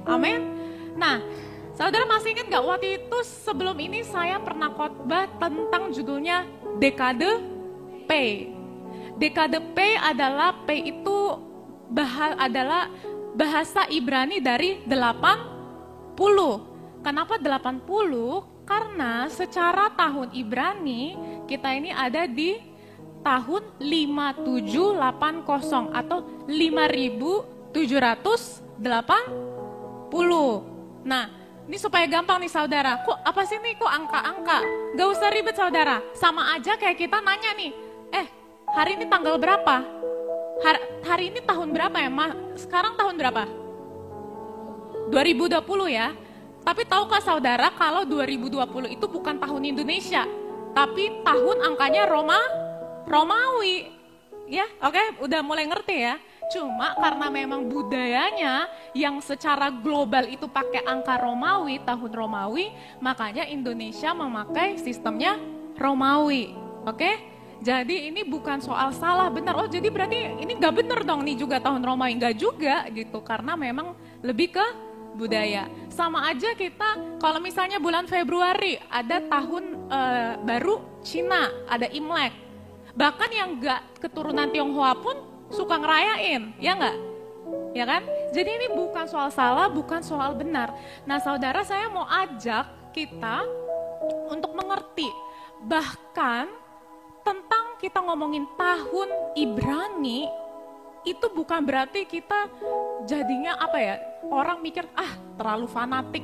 Speaker 3: Amin. Nah saudara masih ingat gak waktu itu sebelum ini saya pernah khotbah tentang judulnya Dekade P. Dekade P adalah P itu adalah bahasa Ibrani dari 80. Kenapa 80? Karena secara tahun Ibrani kita ini ada di tahun 5780 atau 5780. Nah, ini supaya gampang nih saudara. Kok apa sih nih kok angka-angka? Gak usah ribet saudara. Sama aja kayak kita nanya nih. Hari ini tanggal berapa? Hari ini tahun berapa ya? Sekarang tahun berapa? 2020 ya. Tapi tahukah saudara kalau 2020 itu bukan tahun Indonesia, tapi tahun angkanya Romawi. Ya, oke, udah mulai ngerti ya. Cuma karena memang budayanya yang secara global itu pakai angka Romawi, tahun Romawi, makanya Indonesia memakai sistemnya Romawi. Oke? Jadi ini bukan soal salah benar. Oh jadi berarti ini gak benar dong nih juga tahun Romawi. Gak juga gitu, karena memang lebih ke budaya. Sama aja kita kalau misalnya bulan Februari ada tahun baru Cina, ada Imlek. Bahkan yang gak keturunan Tionghoa pun suka ngerayain, ya nggak? Ya kan? Jadi ini bukan soal salah, bukan soal benar. Nah saudara, saya mau ajak kita untuk mengerti. Bahkan tentang kita ngomongin tahun Ibrani, itu bukan berarti kita jadinya apa ya, orang mikir terlalu fanatik,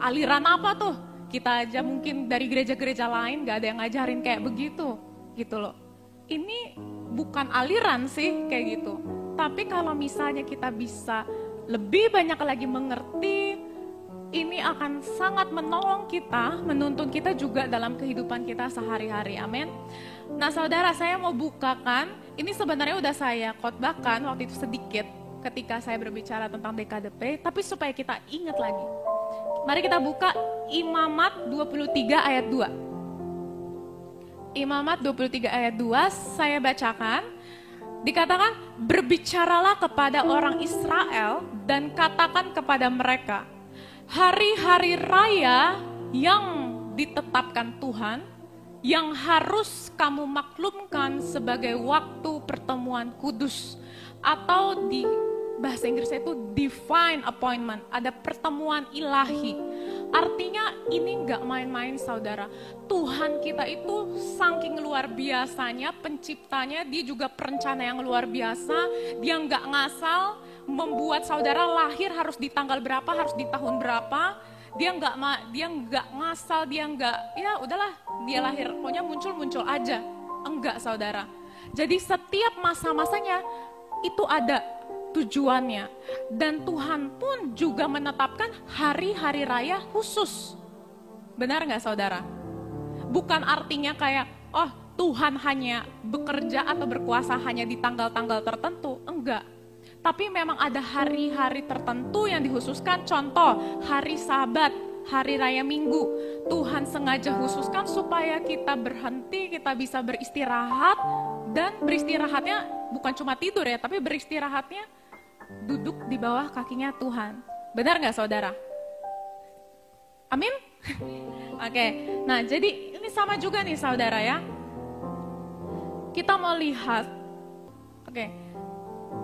Speaker 3: aliran apa tuh, kita aja mungkin dari gereja-gereja lain gak ada yang ngajarin kayak begitu gitu loh. Ini bukan aliran sih kayak gitu, tapi kalau misalnya kita bisa lebih banyak lagi mengerti, ini akan sangat menolong kita, menuntun kita juga dalam kehidupan kita sehari-hari, amin. Nah saudara, saya mau bukakan, ini sebenarnya udah saya khotbahkan waktu itu sedikit ketika saya berbicara tentang DKDP, tapi supaya kita ingat lagi. Mari kita buka Imamat 23 ayat 2. Imamat 23 ayat 2, saya bacakan. Dikatakan, berbicaralah kepada orang Israel dan katakan kepada mereka, hari-hari raya yang ditetapkan Tuhan, yang harus kamu maklumkan sebagai waktu pertemuan kudus, atau di bahasa Inggrisnya itu divine appointment, ada pertemuan ilahi. Artinya ini gak main-main saudara. Tuhan kita itu saking luar biasanya, penciptanya, dia juga perencana yang luar biasa. Dia gak ngasal membuat saudara lahir harus di tanggal berapa, harus di tahun berapa. Dia nggak ngasal, dia nggak, ya udahlah dia lahir, pokoknya muncul aja. Enggak saudara. Jadi setiap masa-masanya itu ada tujuannya. Dan Tuhan pun juga menetapkan hari-hari raya khusus. Benar nggak saudara? Bukan artinya kayak, Tuhan hanya bekerja atau berkuasa hanya di tanggal-tanggal tertentu. Enggak. Tapi memang ada hari-hari tertentu yang dikhususkan, contoh hari Sabat, hari raya Minggu. Tuhan sengaja khususkan supaya kita berhenti, kita bisa beristirahat, dan beristirahatnya bukan cuma tidur ya, tapi beristirahatnya duduk di bawah kakinya Tuhan. Benar nggak saudara? Amin? Oke, nah jadi ini sama juga nih saudara ya. Kita mau lihat,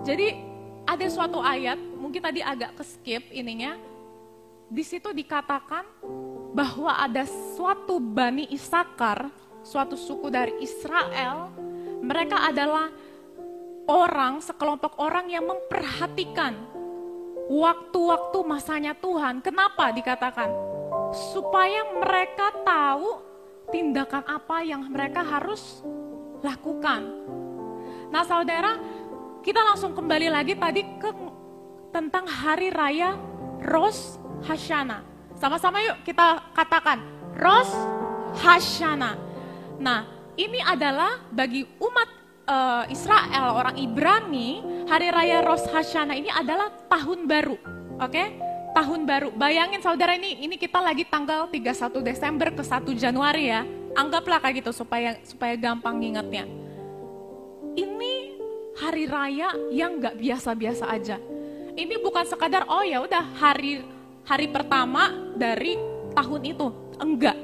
Speaker 3: jadi ada suatu ayat, mungkin tadi agak ke-skip ininya. Di situ dikatakan bahwa ada suatu Bani Isakar, suatu suku dari Israel. Mereka adalah sekelompok orang yang memperhatikan waktu-waktu masanya Tuhan. Kenapa dikatakan? Supaya mereka tahu tindakan apa yang mereka harus lakukan. Nah saudara, kita langsung kembali lagi tadi tentang hari raya Rosh Hashanah. Sama-sama yuk kita katakan Rosh Hashanah. Nah ini adalah bagi umat Israel, orang Ibrani, hari raya Rosh Hashanah ini adalah tahun baru. Tahun baru. Bayangin saudara, ini kita lagi tanggal 31 Desember ke 1 Januari ya. Anggaplah kayak gitu supaya gampang ngingetnya. Ini hari raya yang gak biasa-biasa aja. Ini bukan sekadar ya udah hari pertama dari tahun itu, enggak.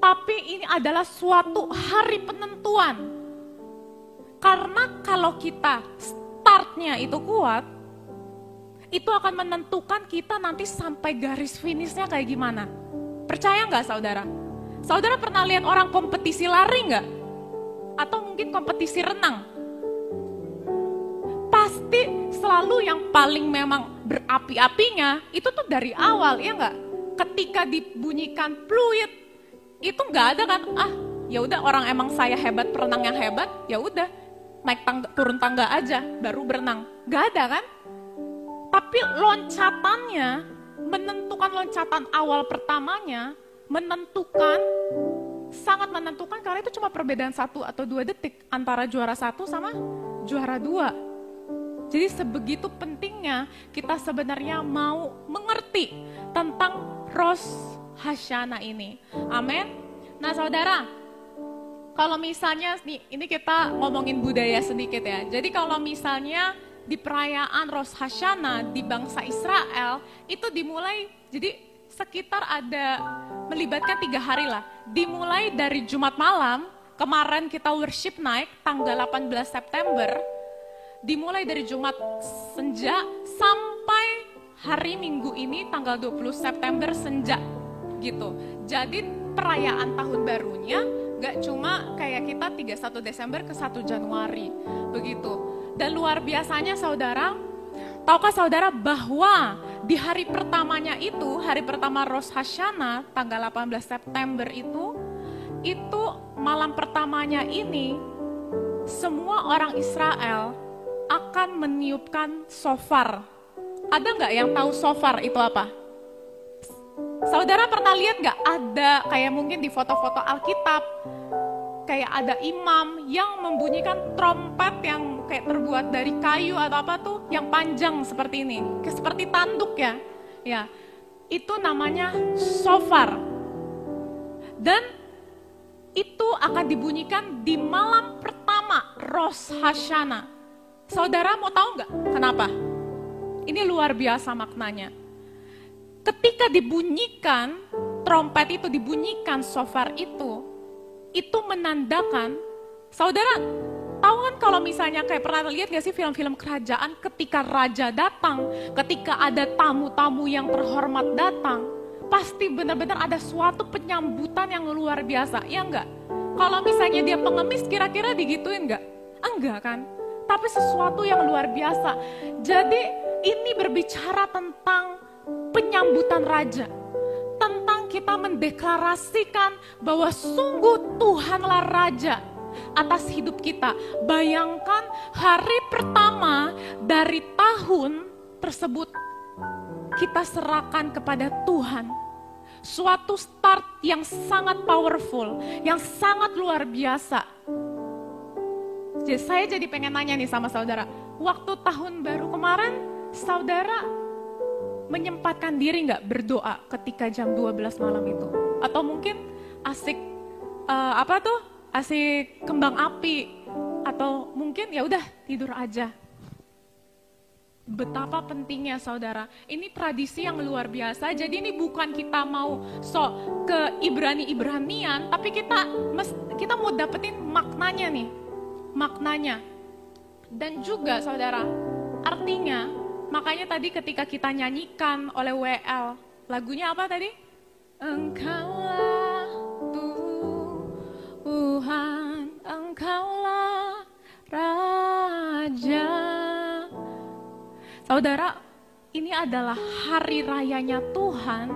Speaker 3: Tapi ini adalah suatu hari penentuan. Karena kalau kita startnya itu kuat, itu akan menentukan kita nanti sampai garis finishnya kayak gimana. Percaya nggak saudara? Saudara pernah lihat orang kompetisi lari nggak? Atau mungkin kompetisi renang? Pasti selalu yang paling memang berapi-apinya itu tuh dari awal, ya nggak? Ketika dibunyikan fluid, itu nggak ada kan? Ya udah, orang emang saya hebat, perenang yang hebat, ya udah naik turun tangga aja baru berenang, nggak ada kan? Tapi loncatannya, menentukan loncatan awal pertamanya, sangat menentukan, karena itu cuma perbedaan 1 atau 2 detik antara juara 1 sama juara 2. Jadi sebegitu pentingnya kita sebenarnya mau mengerti tentang Rosh Hashanah ini. Amin. Nah saudara, kalau misalnya ini kita ngomongin budaya sedikit ya. Jadi kalau misalnya di perayaan Rosh Hashanah di bangsa Israel itu dimulai, jadi sekitar ada melibatkan 3 hari lah. Dimulai dari Jumat malam kemarin kita worship night tanggal 18 September, dimulai dari Jumat Senja sampai hari Minggu ini tanggal 20 September Senja gitu. Jadi perayaan tahun barunya gak cuma kayak kita 31 Desember ke 1 Januari begitu. Dan luar biasanya saudara, tahukah saudara bahwa di hari pertamanya itu, hari pertama Rosh Hashanah tanggal 18 September itu malam pertamanya ini semua orang Israel akan meniupkan shofar. Ada nggak yang tahu shofar itu apa? Saudara pernah lihat nggak ada kayak mungkin di foto-foto Alkitab, kayak ada imam yang membunyikan trompet yang kayak terbuat dari kayu atau apa tuh, yang panjang seperti ini, seperti tanduk ya. Ya, itu namanya shofar. Dan itu akan dibunyikan di malam pertama Rosh Hashanah. Saudara mau tahu nggak kenapa? Ini luar biasa maknanya. Ketika dibunyikan trompet itu, dibunyikan shofar itu menandakan, saudara tahu kan kalau misalnya kayak pernah lihat gak sih film-film kerajaan, ketika raja datang, ketika ada tamu-tamu yang terhormat datang, pasti benar-benar ada suatu penyambutan yang luar biasa, ya enggak? Kalau misalnya dia pengemis, kira-kira digituin enggak? Enggak kan? Tapi sesuatu yang luar biasa. Jadi ini berbicara tentang penyambutan raja. Tentang kita mendeklarasikan bahwa sungguh Tuhanlah raja atas hidup kita. Bayangkan hari pertama dari tahun tersebut kita serahkan kepada Tuhan. Suatu start yang sangat powerful, yang sangat luar biasa. Jadi saya jadi pengen nanya nih sama saudara, waktu tahun baru kemarin saudara menyempatkan diri nggak berdoa ketika jam 12 malam itu? Atau mungkin asik asik kembang api, atau mungkin ya udah tidur aja. Betapa pentingnya saudara, ini tradisi yang luar biasa. Jadi ini bukan kita mau ke Ibrani-Ibranian, tapi kita mau dapetin maknanya nih, maknanya. Dan juga saudara, artinya, makanya tadi ketika kita nyanyikan oleh WL, lagunya apa tadi? Engkaulah Tuhan, Engkaulah Raja. Saudara, ini adalah hari rayanya Tuhan.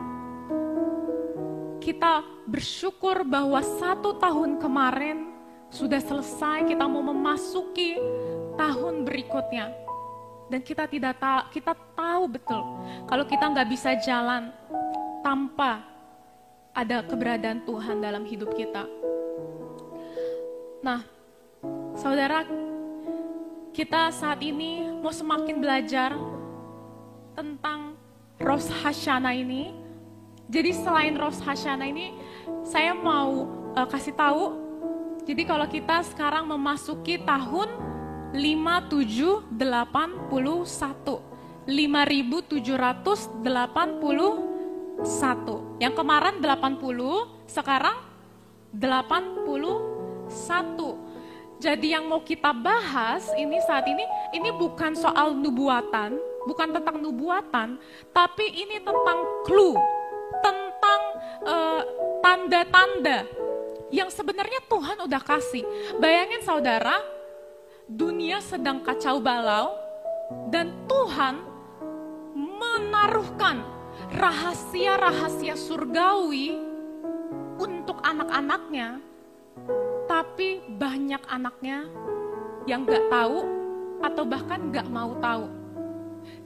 Speaker 3: Kita bersyukur bahwa 1 tahun kemarin sudah selesai, kita mau memasuki tahun berikutnya. Dan kita tahu betul kalau kita nggak bisa jalan tanpa ada keberadaan Tuhan dalam hidup kita. Nah, saudara, kita saat ini mau semakin belajar tentang Rosh Hashanah ini. Jadi selain Rosh Hashanah ini, saya mau kasih tahu. Jadi kalau kita sekarang memasuki tahun 5781, 5781. Yang kemarin 80, sekarang 81. Jadi yang mau kita bahas ini saat ini bukan soal nubuatan, bukan tentang nubuatan, tapi ini tentang clue, tentang tanda-tanda yang sebenarnya Tuhan udah kasih. Bayangin saudara, dunia sedang kacau balau dan Tuhan menaruhkan rahasia-rahasia surgawi untuk anak-anaknya. Tapi banyak anaknya yang gak tahu atau bahkan gak mau tahu.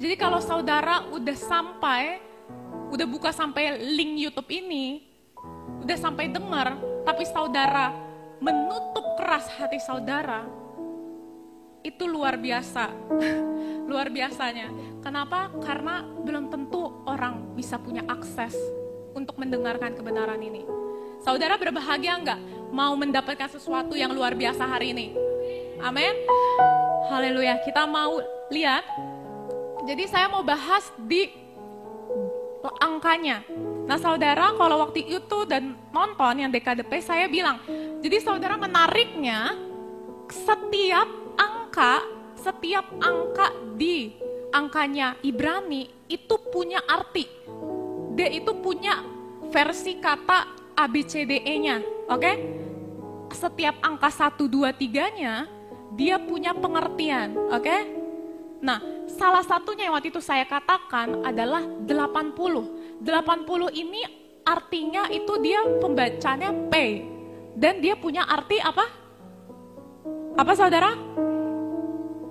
Speaker 3: Jadi kalau saudara udah buka sampai link YouTube ini, udah sampai dengar, tapi saudara menutup keras hati saudara, itu luar biasa. Luar biasanya. Kenapa? Karena belum tentu orang bisa punya akses untuk mendengarkan kebenaran ini. Saudara berbahagia enggak mau mendapatkan sesuatu yang luar biasa hari ini? Amin. Haleluya. Kita mau lihat. Jadi saya mau bahas di angkanya. Nah saudara, kalau waktu itu dan nonton yang DKDP, saya bilang Jadi saudara, menariknya setiap angka di angkanya Ibrani itu punya arti. Dia itu punya versi kata ABCDE-nya, oke? Setiap angka 1, 2, 3-nya dia punya pengertian, oke? Nah, salah satunya yang waktu itu saya katakan adalah 80. 80 ini artinya itu dia pembacanya P. Dan dia punya arti apa? Apa saudara?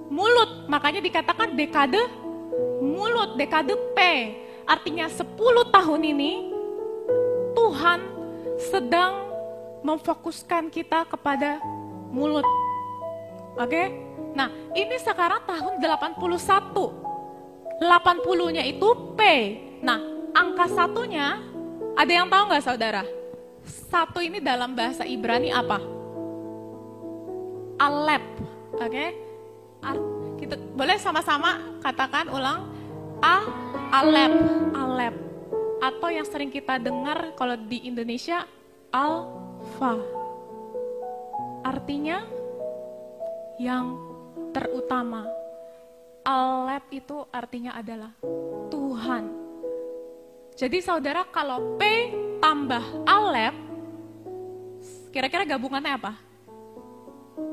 Speaker 3: Mulut, makanya dikatakan dekade mulut, dekade P. Artinya 10 tahun ini Tuhan sedang memfokuskan kita kepada mulut. Oke? Nah, ini sekarang tahun 81. 80-nya itu P. Nah, angka satunya, ada yang tahu nggak saudara? Satu ini dalam bahasa Ibrani apa? Alep. Oke? Kita boleh sama-sama katakan ulang. Alep. Alep. Atau yang sering kita dengar kalau di Indonesia, Alfa. Artinya yang terutama. Alep itu artinya adalah Tuhan. Jadi saudara, kalau P tambah Alep, kira-kira gabungannya apa?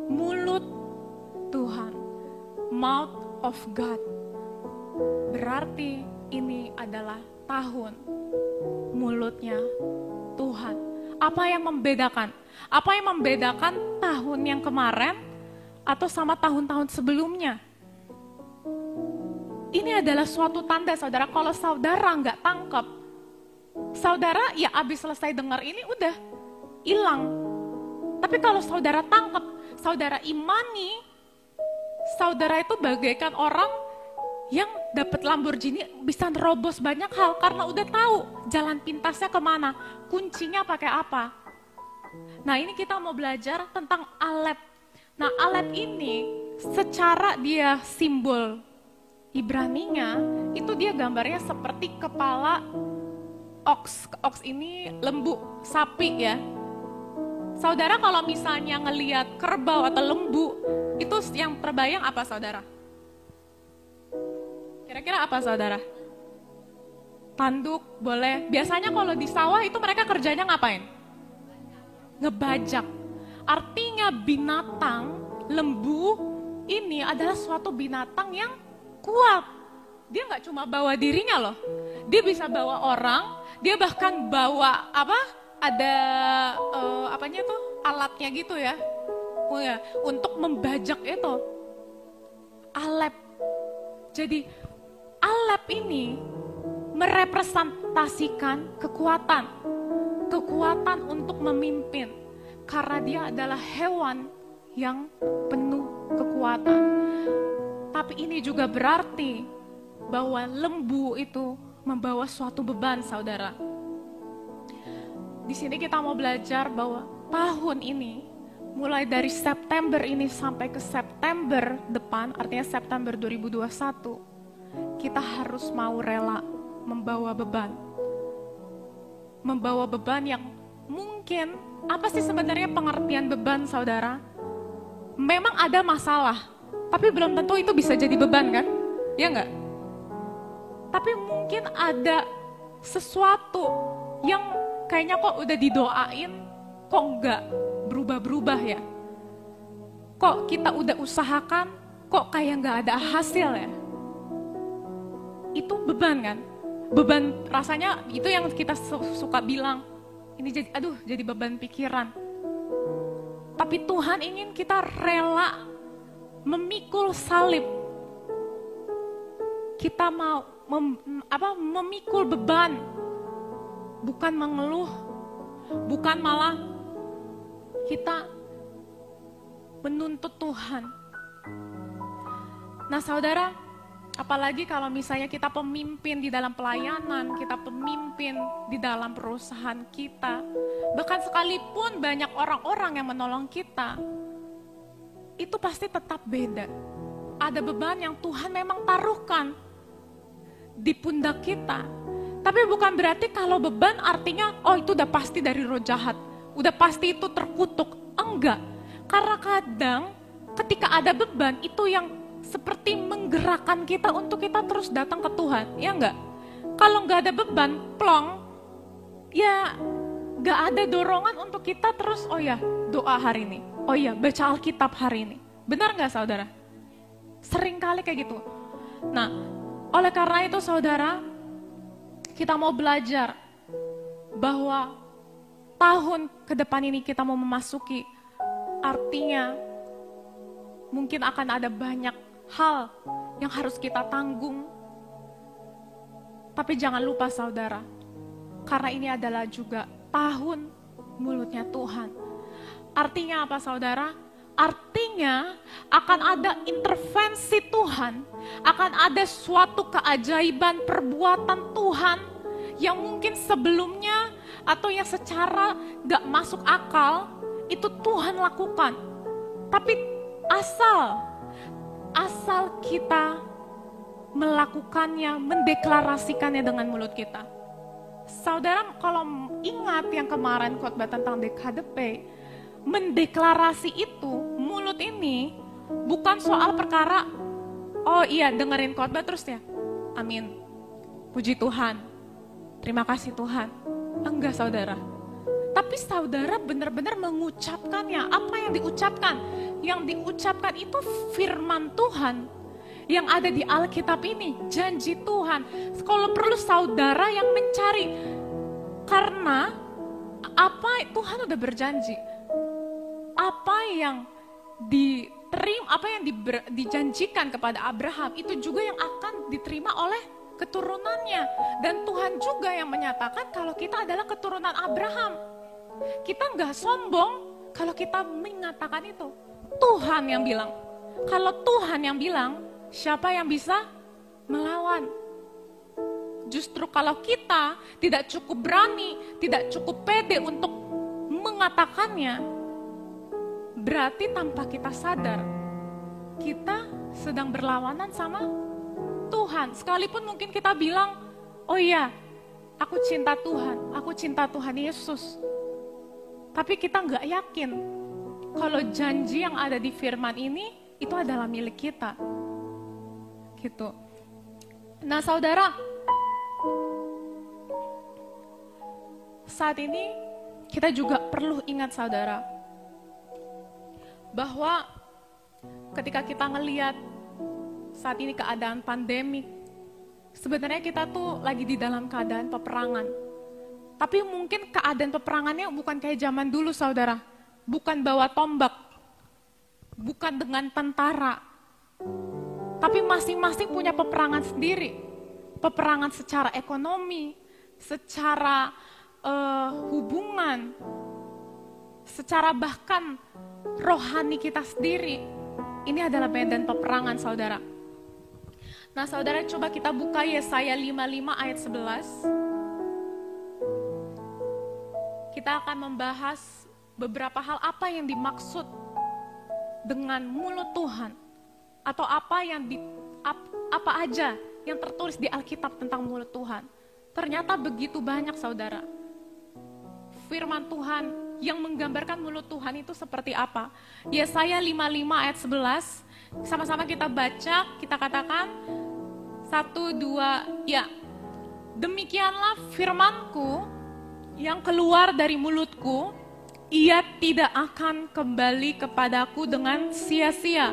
Speaker 3: Mulut Tuhan. Mouth of God. Berarti ini adalah tahun mulutnya Tuhan. Apa yang membedakan? Apa yang membedakan tahun yang kemarin atau sama tahun-tahun sebelumnya? Ini adalah suatu tanda saudara, kalau saudara nggak tangkap, saudara ya abis selesai dengar ini udah hilang. Tapi kalau saudara tangkap, saudara imani, saudara itu bagaikan orang yang dapat Lamborghini bisa nerobos banyak hal karena udah tahu jalan pintasnya kemana, kuncinya pakai apa. Nah, ini kita mau belajar tentang Alep. Nah, Alep ini secara dia simbol Ibraninya itu dia gambarnya seperti kepala ox. Ox ini lembu, sapi ya. Saudara kalau misalnya ngelihat kerbau atau lembu, itu yang terbayang apa saudara? Kira-kira apa saudara? Tanduk, boleh. Biasanya kalau di sawah itu mereka kerjanya ngapain? Ngebajak. Artinya binatang, lembu ini adalah suatu binatang yang kuat. Dia nggak cuma bawa dirinya loh. Dia bisa bawa orang, dia bahkan bawa apa? Ada apanya tuh? Alatnya gitu ya. Oh ya, untuk membajak itu. Alep. Jadi Alep ini merepresentasikan kekuatan. Kekuatan untuk memimpin. Karena dia adalah hewan yang penuh kekuatan. Tapi ini juga berarti bahwa lembu itu membawa suatu beban, saudara. Di sini kita mau belajar bahwa tahun ini, mulai dari September ini sampai ke September depan, artinya September 2021, kita harus mau rela membawa beban. Membawa beban yang mungkin, apa sih sebenarnya pengertian beban, saudara? Memang ada masalah, tapi belum tentu itu bisa jadi beban kan? Ya enggak? Tapi mungkin ada sesuatu yang kayaknya kok udah didoain, kok enggak berubah-berubah ya? Kok kita udah usahakan, kok kayak enggak ada hasil ya? Itu beban kan? Beban rasanya itu yang kita suka bilang, ini jadi beban pikiran. Tapi Tuhan ingin kita rela memikul salib. Kita mau memikul beban, bukan mengeluh, bukan malah kita menuntut Tuhan. Nah saudara, apalagi kalau misalnya kita pemimpin di dalam pelayanan, kita pemimpin di dalam perusahaan kita, bahkan sekalipun banyak orang-orang yang menolong kita, itu pasti tetap beda. Ada beban yang Tuhan memang taruhkan di pundak kita. Tapi bukan berarti kalau beban artinya, oh itu udah pasti dari roh jahat, udah pasti itu terkutuk. enggak. Karena kadang ketika ada beban itu yang seperti menggerakkan kita untuk kita terus datang ke Tuhan, ya enggak? Kalau enggak ada beban, plong, ya enggak ada dorongan untuk kita terus, oh ya doa hari ini, oh ya baca Alkitab hari ini. Benar enggak saudara? Sering kali kayak gitu. Nah, oleh karena itu saudara, kita mau belajar bahwa tahun ke depan ini kita mau memasuki, artinya mungkin akan ada banyak hal yang harus kita tanggung. Tapi jangan lupa saudara, karena ini adalah juga tahun mulutnya Tuhan. Artinya apa saudara? Artinya akan ada intervensi Tuhan, akan ada suatu keajaiban perbuatan Tuhan yang mungkin sebelumnya atau yang secara gak masuk akal itu Tuhan lakukan. Tapi asal kita melakukannya, mendeklarasikannya dengan mulut kita. Saudara kalau ingat yang kemarin khotbah tentang DKDP, mendeklarasi itu, mulut ini bukan soal perkara, oh iya dengerin khotbah terus ya, amin, puji Tuhan, terima kasih Tuhan. Enggak saudara, tapi saudara benar-benar mengucapkannya. Apa yang diucapkan? Yang diucapkan itu firman Tuhan yang ada di Alkitab ini, janji Tuhan. Kalau perlu saudara yang mencari, karena apa Tuhan udah berjanji, apa yang diterima, apa yang dijanjikan kepada Abraham itu juga yang akan diterima oleh keturunannya. Dan Tuhan juga yang menyatakan kalau kita adalah keturunan Abraham. Kita nggak sombong kalau kita mengatakan itu. Tuhan yang bilang. Kalau Tuhan yang bilang, siapa yang bisa melawan? Justru kalau kita tidak cukup berani, tidak cukup pede untuk mengatakannya, berarti tanpa kita sadar, kita sedang berlawanan sama Tuhan. Sekalipun mungkin kita bilang, oh iya, aku cinta Tuhan Yesus. Tapi kita nggak yakin kalau janji yang ada di firman ini itu adalah milik kita. Gitu. Nah saudara, saat ini kita juga perlu ingat saudara, bahwa ketika kita ngelihat saat ini keadaan pandemik, sebenarnya kita tuh lagi di dalam keadaan peperangan. Tapi mungkin keadaan peperangannya bukan kayak zaman dulu saudara, bukan bawa tombak, bukan dengan tentara, tapi masing-masing punya peperangan sendiri. Peperangan secara ekonomi, secara hubungan, secara bahkan rohani kita sendiri. Ini adalah medan peperangan saudara. Nah saudara, coba kita buka Yesaya 55 ayat 11. Kita akan membahas beberapa hal apa yang dimaksud dengan mulut Tuhan, atau apa aja yang tertulis di Alkitab tentang mulut Tuhan. Ternyata begitu banyak saudara. Firman Tuhan yang menggambarkan mulut Tuhan itu seperti apa. Yesaya 55 ayat 11, sama-sama kita baca, kita katakan 1, 2, ya. Demikianlah firmanku yang keluar dari mulutku, ia tidak akan kembali kepadaku dengan sia-sia,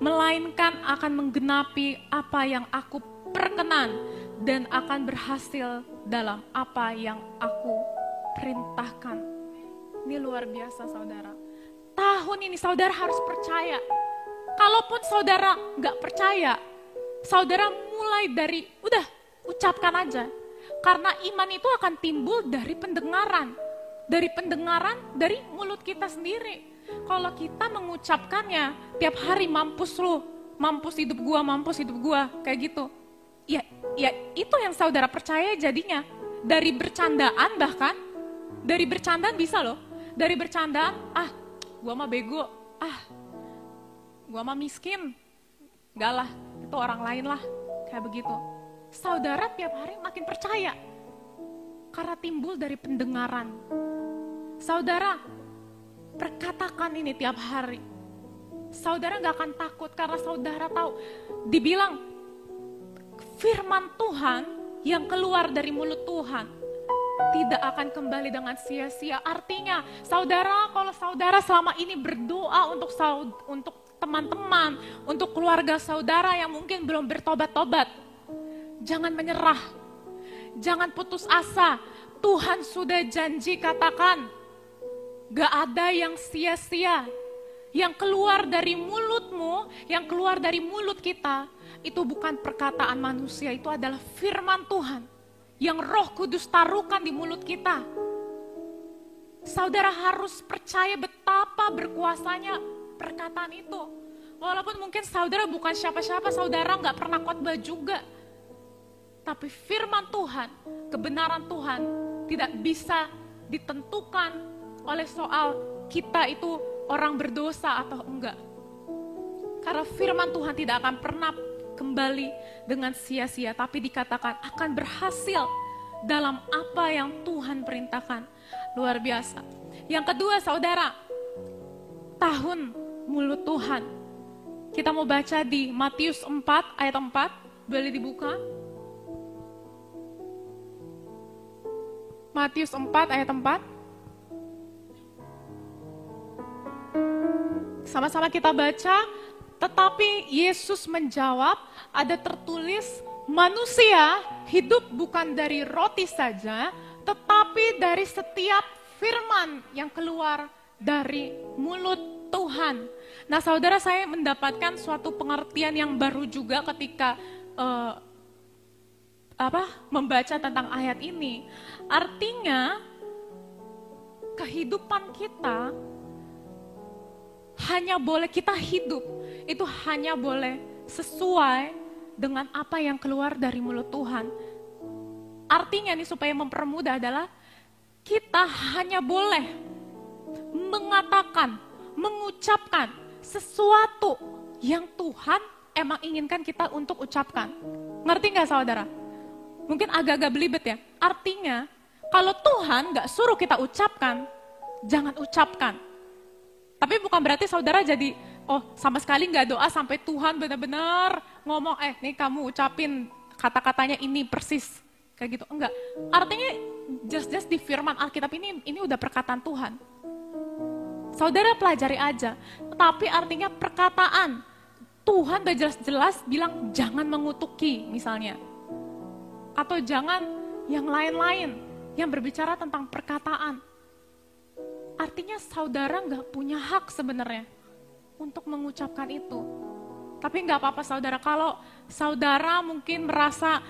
Speaker 3: melainkan akan menggenapi apa yang aku perkenan dan akan berhasil dalam apa yang aku perintahkan. Ini luar biasa saudara. Tahun ini saudara harus percaya. Kalaupun saudara nggak percaya, saudara mulai dari, udah ucapkan aja. Karena iman itu akan timbul dari pendengaran. Dari pendengaran, dari mulut kita sendiri. Kalau kita mengucapkannya tiap hari, mampus lu, mampus hidup gua, kayak gitu. Ya itu yang saudara percaya jadinya. Dari bercandaan bahkan, dari bercandaan bisa loh. Dari bercandaan, gua mah bego, gua mah miskin. Enggak lah, itu orang lain lah, kayak begitu. Saudara tiap hari makin percaya karena timbul dari pendengaran. Saudara, perkatakan ini tiap hari. Saudara gak akan takut karena saudara tahu, dibilang firman Tuhan yang keluar dari mulut Tuhan tidak akan kembali dengan sia-sia. Artinya, saudara, kalau saudara selama ini berdoa untuk teman-teman, untuk keluarga saudara yang mungkin belum bertobat-tobat, jangan menyerah, jangan putus asa. Tuhan sudah janji, katakan, gak ada yang sia-sia. Yang keluar dari mulutmu, yang keluar dari mulut kita, itu bukan perkataan manusia, itu adalah firman Tuhan yang Roh Kudus taruhkan di mulut kita. Saudara harus percaya betapa berkuasanya perkataan itu. Walaupun mungkin saudara bukan siapa-siapa, saudara gak pernah khotbah juga. Tapi firman Tuhan, kebenaran Tuhan tidak bisa ditentukan oleh soal kita itu orang berdosa atau enggak. Karena firman Tuhan tidak akan pernah kembali dengan sia-sia, tapi dikatakan akan berhasil dalam apa yang Tuhan perintahkan. Luar biasa. Yang kedua, saudara, tahun mulut Tuhan. Kita mau baca di Matius 4 ayat 4, boleh dibuka? Matius 4 ayat 4. Sama-sama kita baca. Tetapi Yesus menjawab, ada tertulis, manusia hidup bukan dari roti saja, tetapi dari setiap firman yang keluar dari mulut Tuhan. Nah, saudara, saya mendapatkan suatu pengertian yang baru juga ketika membaca tentang ayat ini. Artinya, kehidupan kita hanya boleh kita hidup, itu hanya boleh sesuai dengan apa yang keluar dari mulut Tuhan. Artinya nih, supaya mempermudah adalah kita hanya boleh mengatakan, mengucapkan sesuatu yang Tuhan emang inginkan kita untuk ucapkan. Ngerti gak, saudara? Mungkin agak-agak belibet ya. Artinya, kalau Tuhan gak suruh kita ucapkan, jangan ucapkan. Tapi bukan berarti saudara jadi, sama sekali gak doa sampai Tuhan benar-benar ngomong, nih kamu ucapin kata-katanya ini persis. Kayak gitu, enggak. Artinya just di firman Alkitab ini udah perkataan Tuhan. Saudara pelajari aja. Tetapi artinya perkataan. Tuhan udah jelas-jelas bilang jangan mengutuki misalnya. Atau jangan yang lain-lain yang berbicara tentang perkataan. Artinya saudara gak punya hak sebenarnya untuk mengucapkan itu. Tapi gak apa-apa saudara, kalau saudara mungkin merasa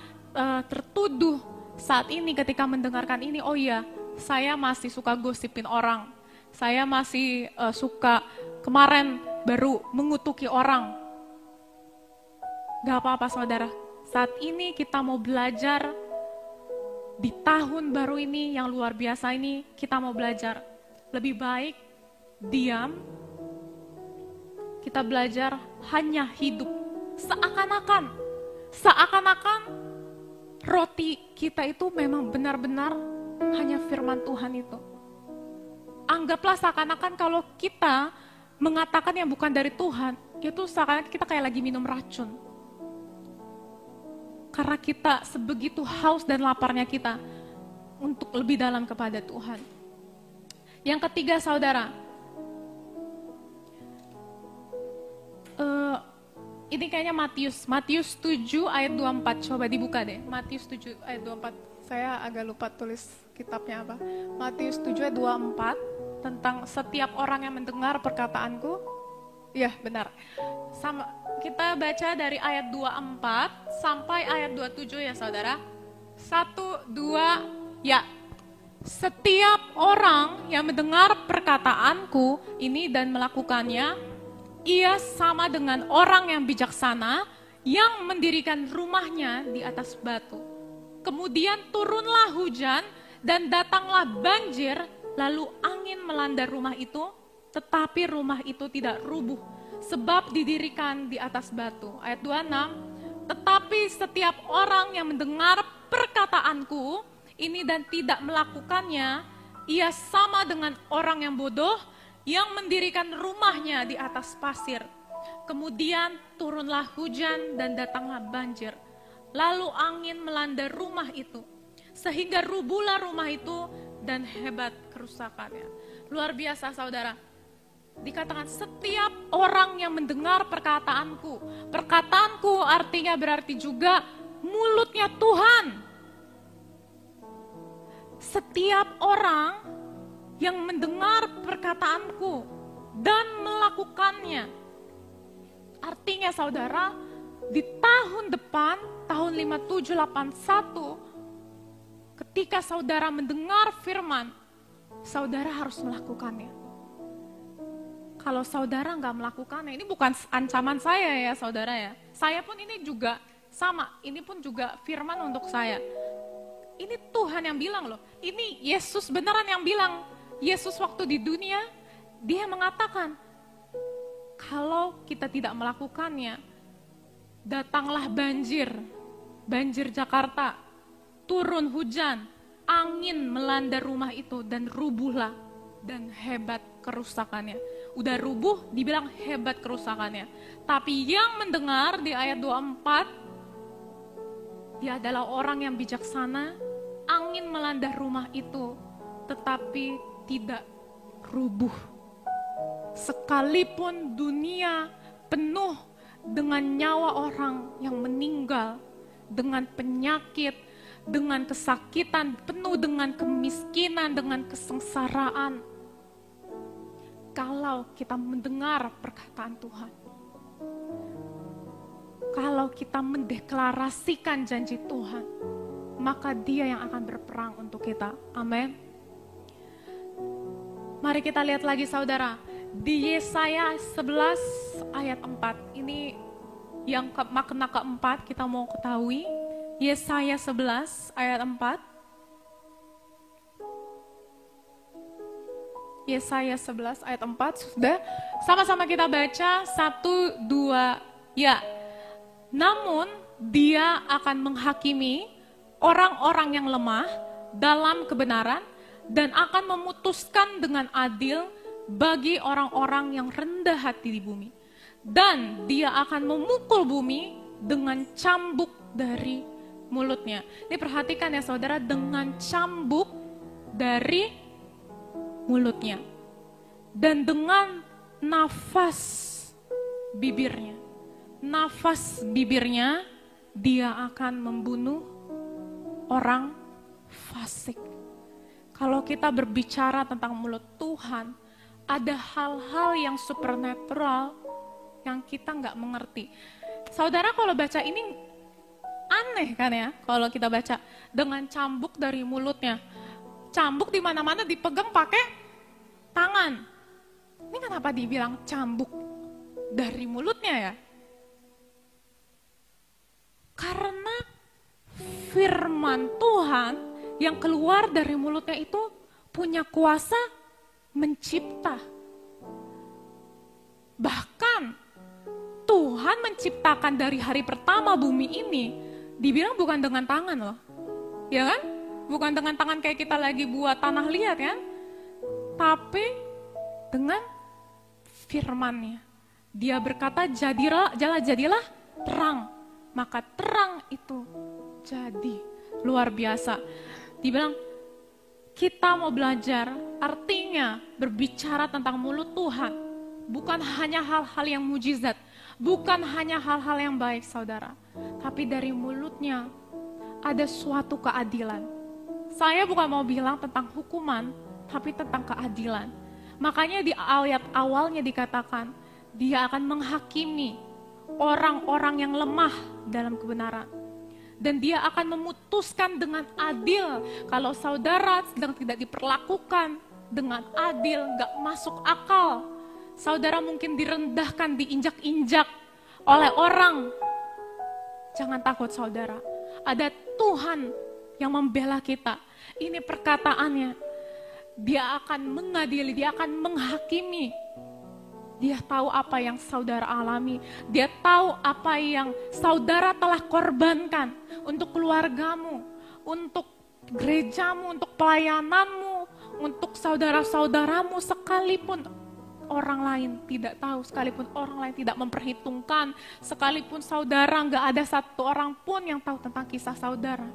Speaker 3: tertuduh saat ini ketika mendengarkan ini, oh iya, saya masih suka gosipin orang. Saya masih suka kemarin baru mengutuki orang. Gak apa-apa saudara, saat ini kita mau belajar di tahun baru ini yang luar biasa ini, kita mau belajar. Lebih baik diam, kita belajar hanya hidup. Seakan-akan roti kita itu memang benar-benar hanya firman Tuhan itu. Anggaplah seakan-akan kalau kita mengatakan yang bukan dari Tuhan, itu seakan-akan kita kayak lagi minum racun. Karena kita sebegitu haus dan laparnya kita untuk lebih dalam kepada Tuhan. Yang ketiga saudara, ini kayaknya Matius 7 ayat 24, coba dibuka deh, Matius 7 ayat 24, saya agak lupa tulis kitabnya apa. Matius 7 ayat 24, tentang setiap orang yang mendengar perkataanku, ya benar, sama kita baca dari ayat 24 sampai ayat 27 ya saudara, 1, 2, ya. Setiap orang yang mendengar perkataanku ini dan melakukannya, ia sama dengan orang yang bijaksana yang mendirikan rumahnya di atas batu. Kemudian turunlah hujan dan datanglah banjir, lalu angin melanda rumah itu, tetapi rumah itu tidak rubuh, sebab didirikan di atas batu. Ayat 26, tetapi setiap orang yang mendengar perkataanku ini dan tidak melakukannya, ia sama dengan orang yang bodoh yang mendirikan rumahnya di atas pasir. Kemudian turunlah hujan dan datanglah banjir. Lalu angin melanda rumah itu, sehingga rubuhlah rumah itu dan hebat kerusakannya. Luar biasa saudara. Dikatakan setiap orang yang mendengar perkataanku. Perkataanku artinya berarti juga mulutnya Tuhan. Setiap orang yang mendengar perkataanku dan melakukannya. Artinya saudara, di tahun depan, tahun 5781, ketika saudara mendengar firman, saudara harus melakukannya. Kalau saudara nggak melakukannya, ini bukan ancaman saya ya saudara ya. Saya pun ini juga sama, ini pun juga firman untuk saya. Ini Tuhan yang bilang loh, ini Yesus beneran yang bilang. Yesus waktu di dunia, dia mengatakan, kalau kita tidak melakukannya, datanglah banjir Jakarta, turun hujan, angin melanda rumah itu dan rubuhlah dan hebat kerusakannya. Udah rubuh, dibilang hebat kerusakannya. Tapi yang mendengar di ayat 24, dia adalah orang yang bijaksana, angin melanda rumah itu, tetapi tidak rubuh. Sekalipun dunia penuh dengan nyawa orang yang meninggal, dengan penyakit, dengan kesakitan, penuh dengan kemiskinan, dengan kesengsaraan. Kalau kita mendengar perkataan Tuhan, kalau kita mendeklarasikan janji Tuhan, maka Dia yang akan berperang untuk kita. Amin. Mari kita lihat lagi saudara, di Yesaya 11 ayat 4, ini yang makna keempat kita mau ketahui. Yesaya 11 ayat 4. Yesaya 11 ayat 4, sudah sama-sama kita baca 1, 2, ya. Namun Dia akan menghakimi orang-orang yang lemah dalam kebenaran dan akan memutuskan dengan adil bagi orang-orang yang rendah hati di bumi. Dan Dia akan memukul bumi dengan cambuk dari mulutnya. Ini perhatikan ya saudara, dengan cambuk dari mulutnya dan dengan nafas bibirnya. Nafas bibirnya Dia akan membunuh orang fasik. Kalau kita berbicara tentang mulut Tuhan, ada hal-hal yang supernatural yang kita nggak mengerti. Saudara kalau baca ini aneh kan ya, kalau kita baca dengan cambuk dari mulutnya. Cambuk di mana-mana dipegang pakai tangan. Ini kenapa dibilang cambuk dari mulutnya ya? Karena firman Tuhan yang keluar dari mulutnya itu punya kuasa mencipta. Bahkan Tuhan menciptakan dari hari pertama bumi ini, dibilang bukan dengan tangan loh. Ya kan? Bukan dengan tangan kayak kita lagi buat tanah liat kan? Tapi dengan firman-Nya. Dia berkata jadilah terang. Maka terang itu jadi. Luar biasa. Dibilang kita mau belajar, artinya berbicara tentang mulut Tuhan. Bukan hanya hal-hal yang mujizat. Bukan hanya hal-hal yang baik saudara. Tapi dari mulutnya ada suatu keadilan. Saya bukan mau bilang tentang hukuman, tapi tentang keadilan. Makanya di ayat awalnya dikatakan, Dia akan menghakimi orang-orang yang lemah dalam kebenaran. Dan Dia akan memutuskan dengan adil. Kalau saudara sedang tidak diperlakukan dengan adil, gak masuk akal. Saudara mungkin direndahkan, diinjak-injak oleh orang. Jangan takut saudara, ada Tuhan yang membela kita. Ini perkataannya. Dia akan mengadili, Dia akan menghakimi. Dia tahu apa yang saudara alami. Dia tahu apa yang saudara telah korbankan untuk keluargamu, untuk gerejamu, untuk pelayananmu, untuk saudara-saudaramu sekalipun. orang lain tidak tahu, sekalipun orang lain tidak memperhitungkan, sekalipun saudara gak ada satu orang pun yang tahu tentang kisah saudara.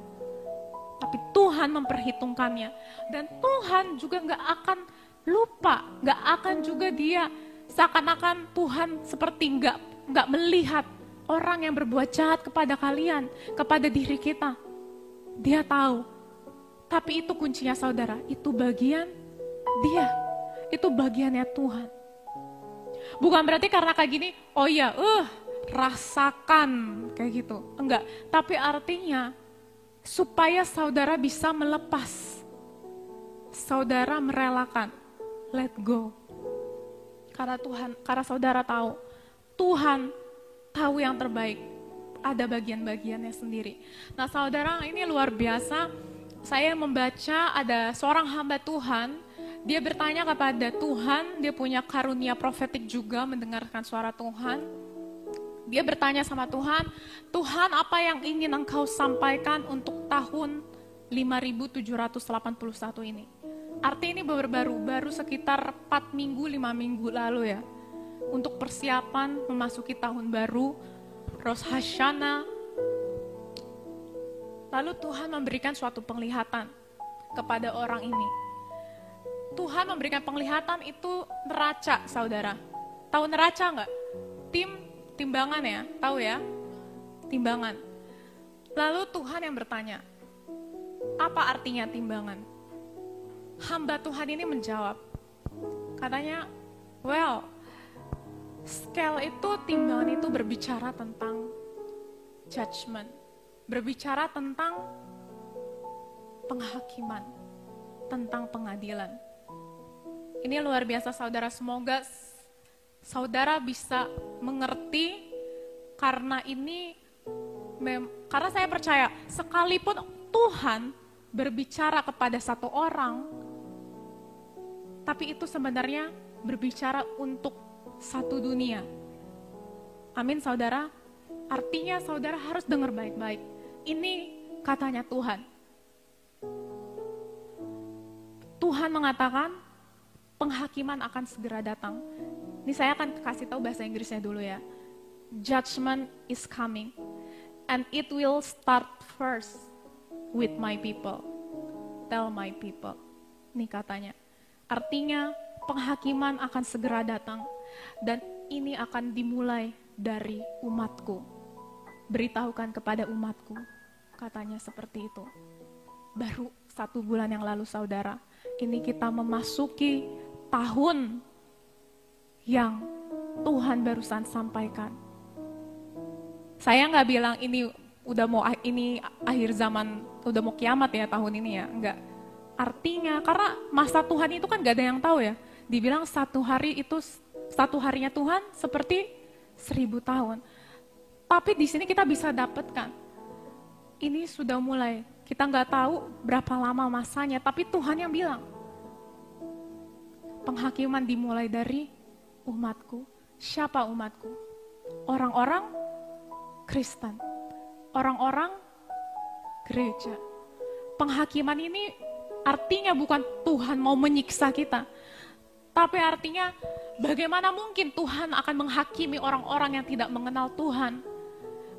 Speaker 3: Tapi Tuhan memperhitungkannya. Dan Tuhan juga gak akan lupa, gak akan juga dia seakan-akan Tuhan seperti gak melihat orang yang berbuat jahat kepada kalian, kepada diri kita. Dia tahu. Tapi itu kuncinya saudara, itu bagian dia. Itu bagiannya Tuhan. Bukan berarti karena kayak gini, oh iya, rasakan kayak gitu. Enggak, tapi artinya supaya saudara bisa melepas. Saudara merelakan, let go. Karena saudara tahu, Tuhan tahu yang terbaik. Ada bagian-bagiannya sendiri. Nah saudara, ini luar biasa. Saya membaca ada seorang hamba Tuhan, dia bertanya kepada Tuhan, dia punya karunia profetik juga mendengarkan suara Tuhan. Dia bertanya sama Tuhan, Tuhan apa yang ingin Engkau sampaikan untuk tahun 5781 ini? Arti ini baru sekitar 4 minggu, 5 minggu lalu ya. Untuk persiapan memasuki tahun baru, Rosh Hashanah. Lalu Tuhan memberikan suatu penglihatan kepada orang ini. Tuhan memberikan penglihatan itu neraca, saudara. Tahu neraca enggak? Timbangan ya, tahu ya? Timbangan. Lalu Tuhan yang bertanya, apa artinya timbangan? Hamba Tuhan ini menjawab, katanya, well, scale itu, timbangan itu berbicara tentang judgment, berbicara tentang penghakiman, tentang pengadilan. Ini luar biasa saudara, semoga saudara bisa mengerti karena karena saya percaya sekalipun Tuhan berbicara kepada satu orang, tapi itu sebenarnya berbicara untuk satu dunia. Amin saudara. Artinya saudara harus dengar baik-baik. Ini katanya Tuhan. Tuhan mengatakan penghakiman akan segera datang. Ini saya akan kasih tahu bahasa Inggrisnya dulu ya. Judgment is coming and it will start first with my people. Tell my people. Ini katanya. Artinya penghakiman akan segera datang dan ini akan dimulai dari umatku. Beritahukan kepada umatku. Katanya seperti itu. Baru 1 bulan yang lalu saudara, ini kita memasuki tahun yang Tuhan barusan sampaikan. Saya nggak bilang ini udah mau ini akhir zaman, udah mau kiamat ya tahun ini ya, enggak. Artinya karena masa Tuhan itu kan gak ada yang tahu ya. Dibilang 1 hari itu 1 harinya Tuhan seperti 1000 tahun. Tapi di sini kita bisa dapatkan. Ini sudah mulai. Kita nggak tahu berapa lama masanya, tapi Tuhan yang bilang. Penghakiman dimulai dari umatku. Siapa umatku? Orang-orang Kristen. Orang-orang gereja. Penghakiman ini artinya bukan Tuhan mau menyiksa kita. Tapi artinya bagaimana mungkin Tuhan akan menghakimi orang-orang yang tidak mengenal Tuhan.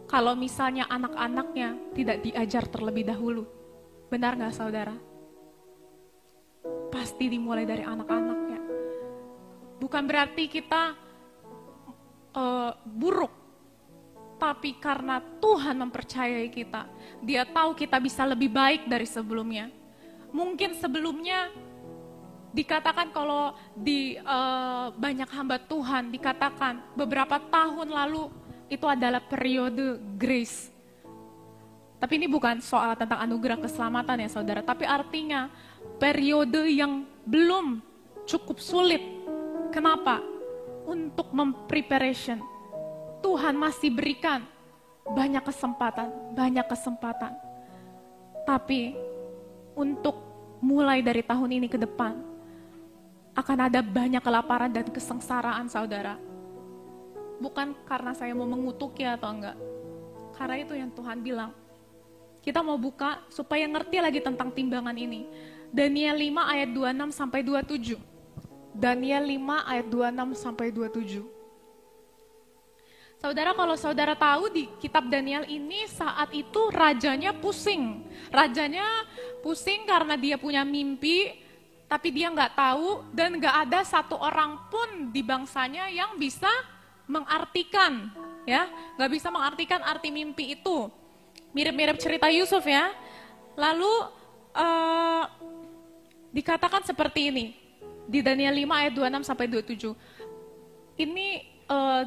Speaker 3: Kalau misalnya anak-anaknya tidak diajar terlebih dahulu. Benar gak saudara? Pasti dimulai dari anak-anaknya. Bukan berarti kita buruk. Tapi karena Tuhan mempercayai kita. Dia tahu kita bisa lebih baik dari sebelumnya. Mungkin sebelumnya dikatakan kalau di banyak hamba Tuhan dikatakan beberapa tahun lalu itu adalah periode grace. Tapi ini bukan soal tentang anugerah keselamatan ya saudara, tapi artinya periode yang belum cukup sulit. Kenapa? Untuk mempreparation. Tuhan masih berikan banyak kesempatan. Tapi untuk mulai dari tahun ini ke depan akan ada banyak kelaparan dan kesengsaraan saudara. Bukan karena saya mau mengutuki atau enggak. Karena itu yang Tuhan bilang. Kita mau buka supaya ngerti lagi tentang timbangan ini. Daniel 5 ayat 26 sampai 27. Daniel 5 ayat 26 sampai 27. Saudara, kalau saudara tahu di kitab Daniel ini saat itu rajanya pusing. Rajanya pusing karena dia punya mimpi, tapi dia nggak tahu dan nggak ada satu orang pun di bangsanya yang bisa mengartikan, ya, nggak bisa mengartikan arti mimpi itu. Mirip-mirip cerita Yusuf ya. Lalu dikatakan seperti ini di Daniel 5 ayat 26 sampai 27. Ini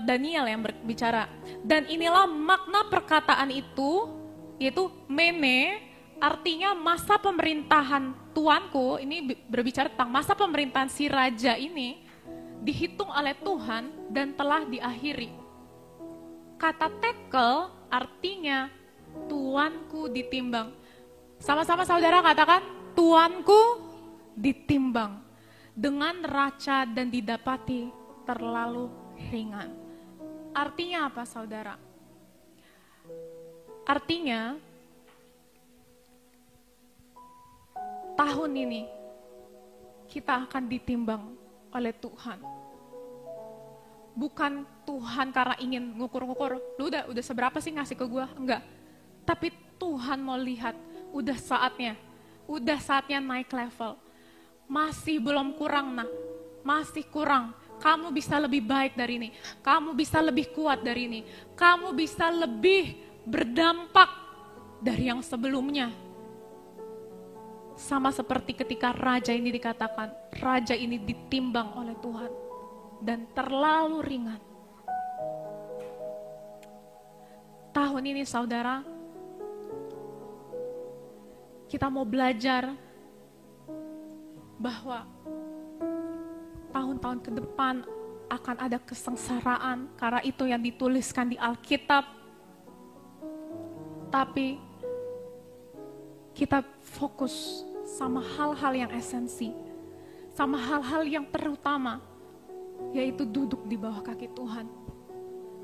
Speaker 3: Daniel yang berbicara. Dan inilah makna perkataan itu, yaitu mene, artinya masa pemerintahan tuanku. Ini berbicara tentang masa pemerintahan si raja ini dihitung oleh Tuhan dan telah diakhiri. Kata tekel artinya tuanku ditimbang. Sama-sama saudara katakan, tuanku ditimbang dengan raca dan didapati terlalu ringan. Artinya apa saudara? Artinya tahun ini kita akan ditimbang oleh Tuhan. Bukan Tuhan karena ingin ngukur-ngukur, lu udah seberapa sih ngasih ke gua? Enggak. Tapi Tuhan mau lihat, udah saatnya naik level. Masih belum kurang nak, masih kurang. Kamu bisa lebih baik dari ini, kamu bisa lebih kuat dari ini, kamu bisa lebih berdampak dari yang sebelumnya. Sama seperti ketika raja ini dikatakan, raja ini ditimbang oleh Tuhan dan terlalu ringan. Tahun ini saudara, kita mau belajar bahwa tahun-tahun ke depan akan ada kesengsaraan karena itu yang dituliskan di Alkitab. Tapi kita fokus sama hal-hal yang esensi, sama hal-hal yang terutama, yaitu duduk di bawah kaki Tuhan.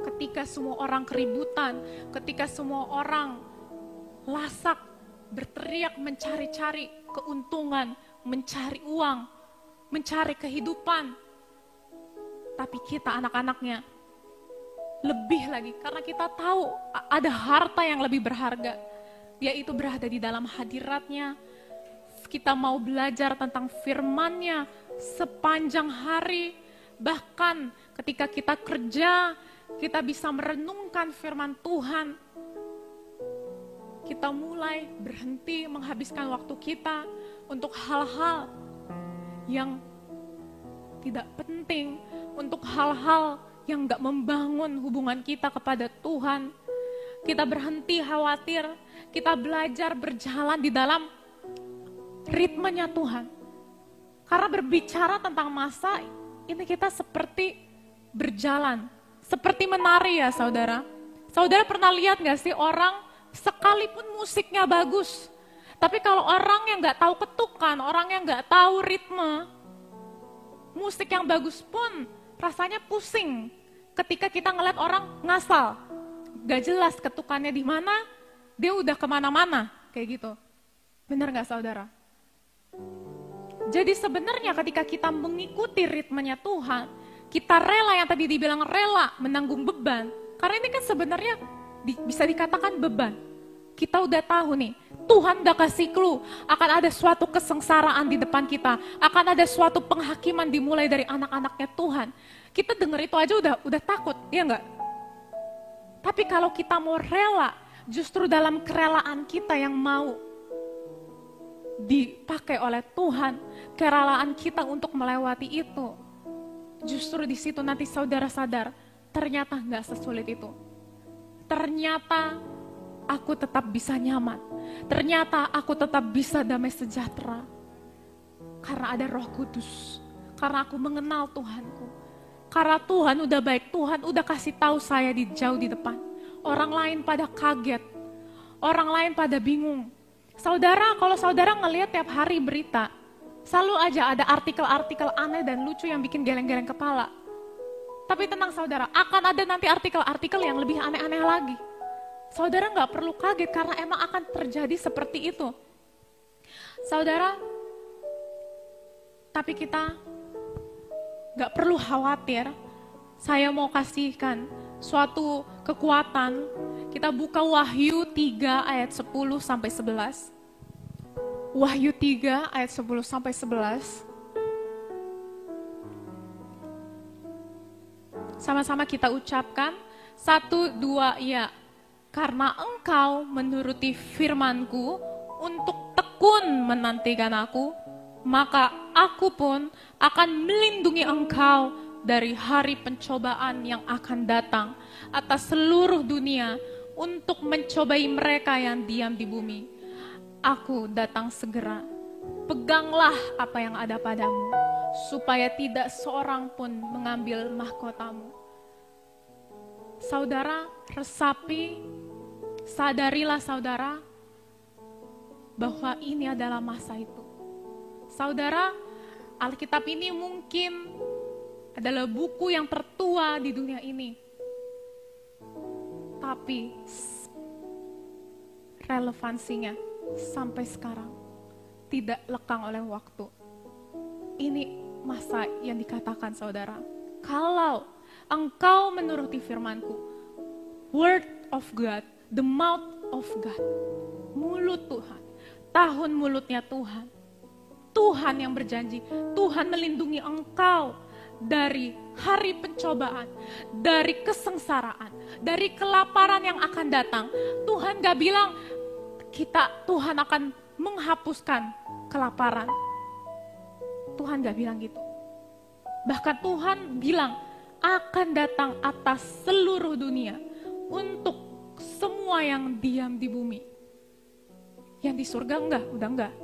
Speaker 3: Ketika semua orang keributan, ketika semua orang lasak, berteriak mencari-cari keuntungan, mencari uang, mencari kehidupan. Tapi kita anak-anaknya lebih lagi, karena kita tahu ada harta yang lebih berharga, yaitu berada di dalam hadiratnya. Kita mau belajar tentang firman-Nya sepanjang hari, bahkan ketika kita kerja, kita bisa merenungkan firman Tuhan. Kita mulai berhenti menghabiskan waktu kita untuk hal-hal yang tidak penting, untuk hal-hal yang gak membangun hubungan kita kepada Tuhan. Kita berhenti khawatir, kita belajar berjalan di dalam ritmenya Tuhan. Karena berbicara tentang masa, ini kita seperti berjalan, seperti menari ya saudara. Saudara pernah lihat gak sih orang sekalipun musiknya bagus, tapi kalau orang yang gak tahu ketukan, orang yang gak tahu ritme, musik yang bagus pun rasanya pusing ketika kita ngeliat orang ngasal. Gak jelas ketukannya di mana, dia udah kemana-mana, kayak gitu. Bener gak saudara? Jadi sebenarnya ketika kita mengikuti ritmenya Tuhan, kita rela, yang tadi dibilang rela menanggung beban, karena ini kan sebenarnya bisa dikatakan beban. Kita udah tahu nih, Tuhan udah kasih clue, akan ada suatu kesengsaraan di depan kita, akan ada suatu penghakiman dimulai dari anak-anaknya Tuhan. Kita denger itu aja udah takut, ya enggak? Tapi kalau kita mau rela, justru dalam kerelaan kita yang mau dipakai oleh Tuhan, kerelaan kita untuk melewati itu, justru di situ nanti saudara sadar, ternyata nggak sesulit itu. Ternyata aku tetap bisa nyaman. Ternyata aku tetap bisa damai sejahtera. Karena ada Roh Kudus. Karena aku mengenal Tuhanku. Karena Tuhan udah baik, Tuhan udah kasih tahu saya jauh di depan. Orang lain pada kaget. Orang lain pada bingung. Saudara, kalau saudara ngelihat tiap hari berita, selalu aja ada artikel-artikel aneh dan lucu yang bikin geleng-geleng kepala. Tapi tenang saudara, akan ada nanti artikel-artikel yang lebih aneh-aneh lagi. Saudara gak perlu kaget karena emang akan terjadi seperti itu. Saudara, tapi kita Gak perlu khawatir. Saya mau kasihkan suatu kekuatan. Kita buka Wahyu 3 ayat 10 sampai 11. Wahyu 3 ayat 10 sampai 11. Sama-sama kita ucapkan. 1, 2, ya. Karena engkau menuruti firman-Ku untuk tekun menantikan aku, maka aku pun akan melindungi engkau dari hari pencobaan yang akan datang atas seluruh dunia untuk mencobai mereka yang diam di bumi. Aku datang segera. Peganglah apa yang ada padamu, supaya tidak seorang pun mengambil mahkotamu. Saudara, resapi, sadarilah saudara, bahwa ini adalah masa itu. Saudara, Alkitab ini mungkin adalah buku yang tertua di dunia ini. Tapi relevansinya sampai sekarang tidak lekang oleh waktu. Ini masa yang dikatakan saudara, kalau engkau menuruti firman-Ku, word of God, the mouth of God, mulut Tuhan, tahun mulutnya Tuhan. Tuhan yang berjanji, Tuhan melindungi engkau dari hari pencobaan, dari kesengsaraan, dari kelaparan yang akan datang. Tuhan gak bilang Tuhan akan menghapuskan kelaparan. Tuhan gak bilang gitu. Bahkan Tuhan bilang akan datang atas seluruh dunia untuk semua yang diam di bumi. Yang di surga udah enggak.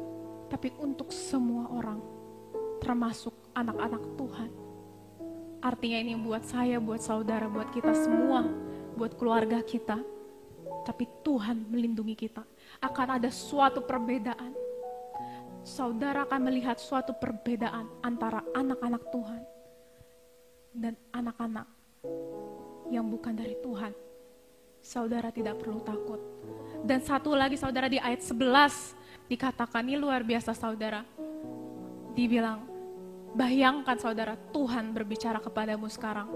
Speaker 3: Tapi untuk semua orang, termasuk anak-anak Tuhan. Artinya ini buat saya, buat saudara, buat kita semua, buat keluarga kita. Tapi Tuhan melindungi kita. Akan ada suatu perbedaan. Saudara akan melihat suatu perbedaan antara anak-anak Tuhan dan anak-anak yang bukan dari Tuhan. Saudara tidak perlu takut. Dan satu lagi saudara, di ayat 11 dikatakan, ini luar biasa saudara. Dibilang, bayangkan saudara, Tuhan berbicara kepadamu sekarang,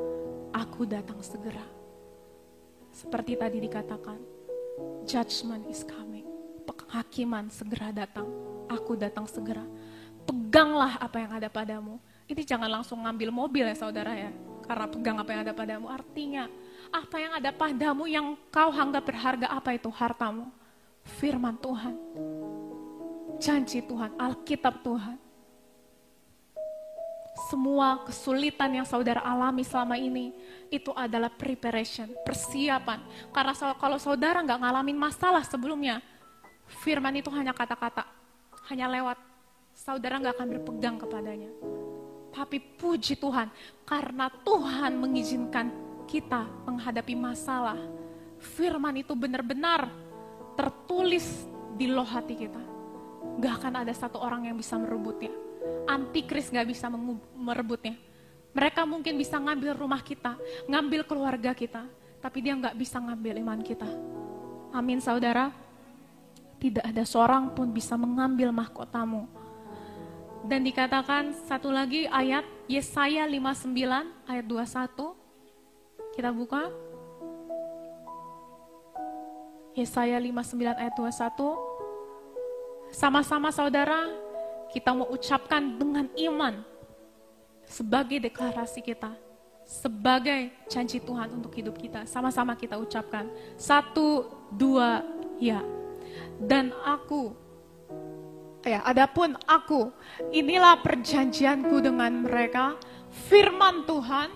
Speaker 3: aku datang segera. Seperti tadi dikatakan, judgment is coming. Penghakiman segera datang. Aku datang segera. Peganglah apa yang ada padamu. Ini jangan langsung ngambil mobil ya saudara ya. Karena pegang apa yang ada padamu. Artinya, apa yang ada padamu yang kau anggap berharga, apa itu hartamu? Firman Tuhan. Janji Tuhan, Alkitab Tuhan. Semua kesulitan yang saudara alami selama ini, itu adalah preparation, persiapan. Karena kalau saudara nggak ngalamin masalah sebelumnya, firman itu hanya kata-kata, hanya lewat. Saudara nggak akan berpegang kepadanya. Tapi puji Tuhan, karena Tuhan mengizinkan kita menghadapi masalah, firman itu benar-benar tertulis di loh hati kita. Gak akan ada satu orang yang bisa merebutnya. Antikris gak bisa merebutnya. Mereka mungkin bisa ngambil rumah kita, ngambil keluarga kita, tapi dia gak bisa ngambil iman kita. Amin saudara. Tidak ada seorang pun bisa mengambil mahkotamu. Dan dikatakan satu lagi ayat Yesaya 59 ayat 21. Kita buka. Yesaya 59 ayat 21. Sama-sama saudara, kita mau ucapkan dengan iman sebagai deklarasi kita, sebagai janji Tuhan untuk hidup kita. Sama-sama kita ucapkan. 1, 2, ya. Dan adapun aku, inilah perjanjianku dengan mereka, firman Tuhan,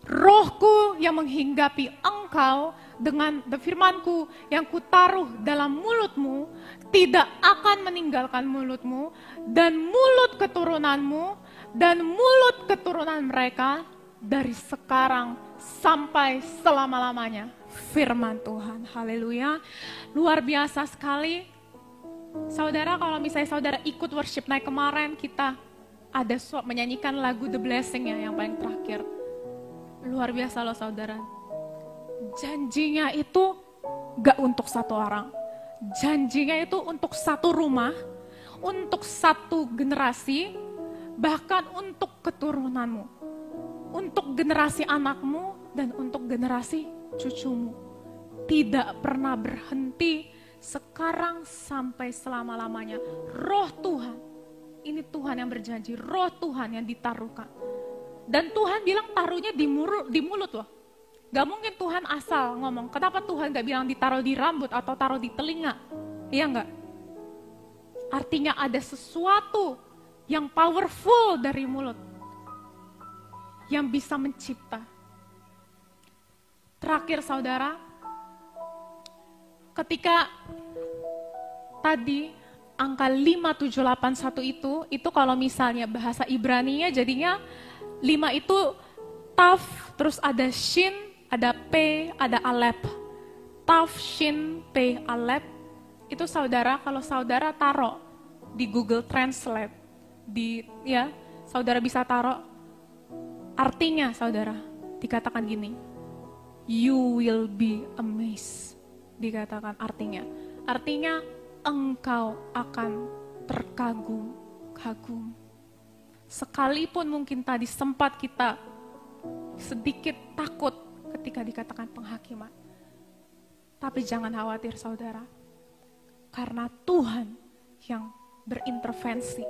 Speaker 3: rohku yang menghinggapi engkau, dengan firmanku yang kutaruh dalam mulutmu, tidak akan meninggalkan mulutmu, dan mulut keturunanmu, dan mulut keturunan mereka, dari sekarang sampai selama-lamanya. Firman Tuhan, haleluya. Luar biasa sekali. Saudara, kalau misalnya saudara ikut worship night kemarin, kita ada menyanyikan lagu The Blessing ya, yang paling terakhir. Luar biasa loh saudara. Janjinya itu gak untuk satu orang. Janjinya itu untuk satu rumah, untuk satu generasi, bahkan untuk keturunanmu. untuk generasi anakmu dan untuk generasi cucumu. Tidak pernah berhenti, sekarang sampai selama-lamanya. Roh Tuhan, ini Tuhan yang berjanji, roh Tuhan yang ditaruhkan. Dan Tuhan bilang taruhnya di mulut loh. Gak mungkin Tuhan asal ngomong. Kenapa Tuhan gak bilang ditaruh di rambut atau taruh di telinga? Iya gak? Artinya ada sesuatu yang powerful dari mulut. Yang bisa mencipta. Terakhir saudara, ketika tadi angka 5781 itu kalau misalnya bahasa Ibrani-nya jadinya 5 itu taf, terus ada shin, ada p, ada alep. Taf, shin, p, alep. Itu saudara, kalau saudara taruh di Google Translate, saudara bisa taruh artinya saudara, dikatakan gini, you will be amazed, dikatakan artinya. Artinya engkau akan terkagum-kagum. Sekalipun mungkin tadi sempat kita sedikit takut ketika dikatakan penghakiman. Tapi jangan khawatir saudara, karena Tuhan yang berintervensi,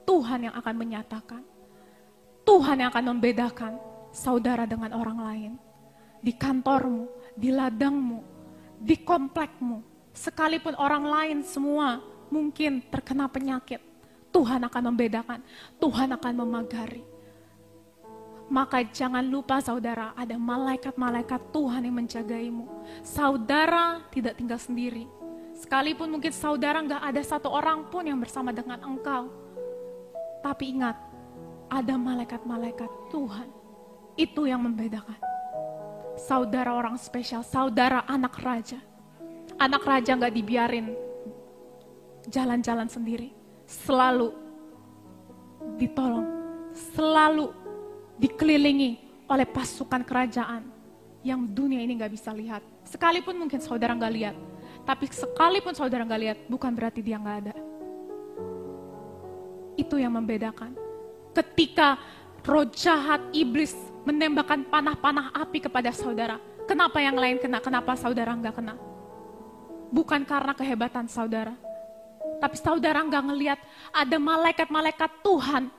Speaker 3: Tuhan yang akan menyatakan, Tuhan yang akan membedakan saudara dengan orang lain. Di kantormu, di ladangmu, di komplekmu, sekalipun orang lain semua mungkin terkena penyakit, Tuhan akan membedakan, Tuhan akan memagari. Maka jangan lupa saudara, ada malaikat-malaikat Tuhan yang menjagaimu. Saudara tidak tinggal sendiri. Sekalipun mungkin saudara gak ada satu orang pun yang bersama dengan engkau. Tapi ingat, ada malaikat-malaikat Tuhan. Itu yang membedakan. Saudara orang spesial, saudara anak raja. Anak raja gak dibiarin jalan-jalan sendiri. Selalu ditolong, selalu dikelilingi oleh pasukan kerajaan yang dunia ini gak bisa lihat. Sekalipun mungkin saudara gak lihat, tapi sekalipun saudara gak lihat, bukan berarti dia gak ada. Itu yang membedakan. Ketika roh jahat iblis menembakkan panah-panah api kepada saudara, kenapa yang lain kena, kenapa saudara gak kena? Bukan karena kehebatan saudara, tapi saudara gak ngelihat ada malaikat-malaikat Tuhan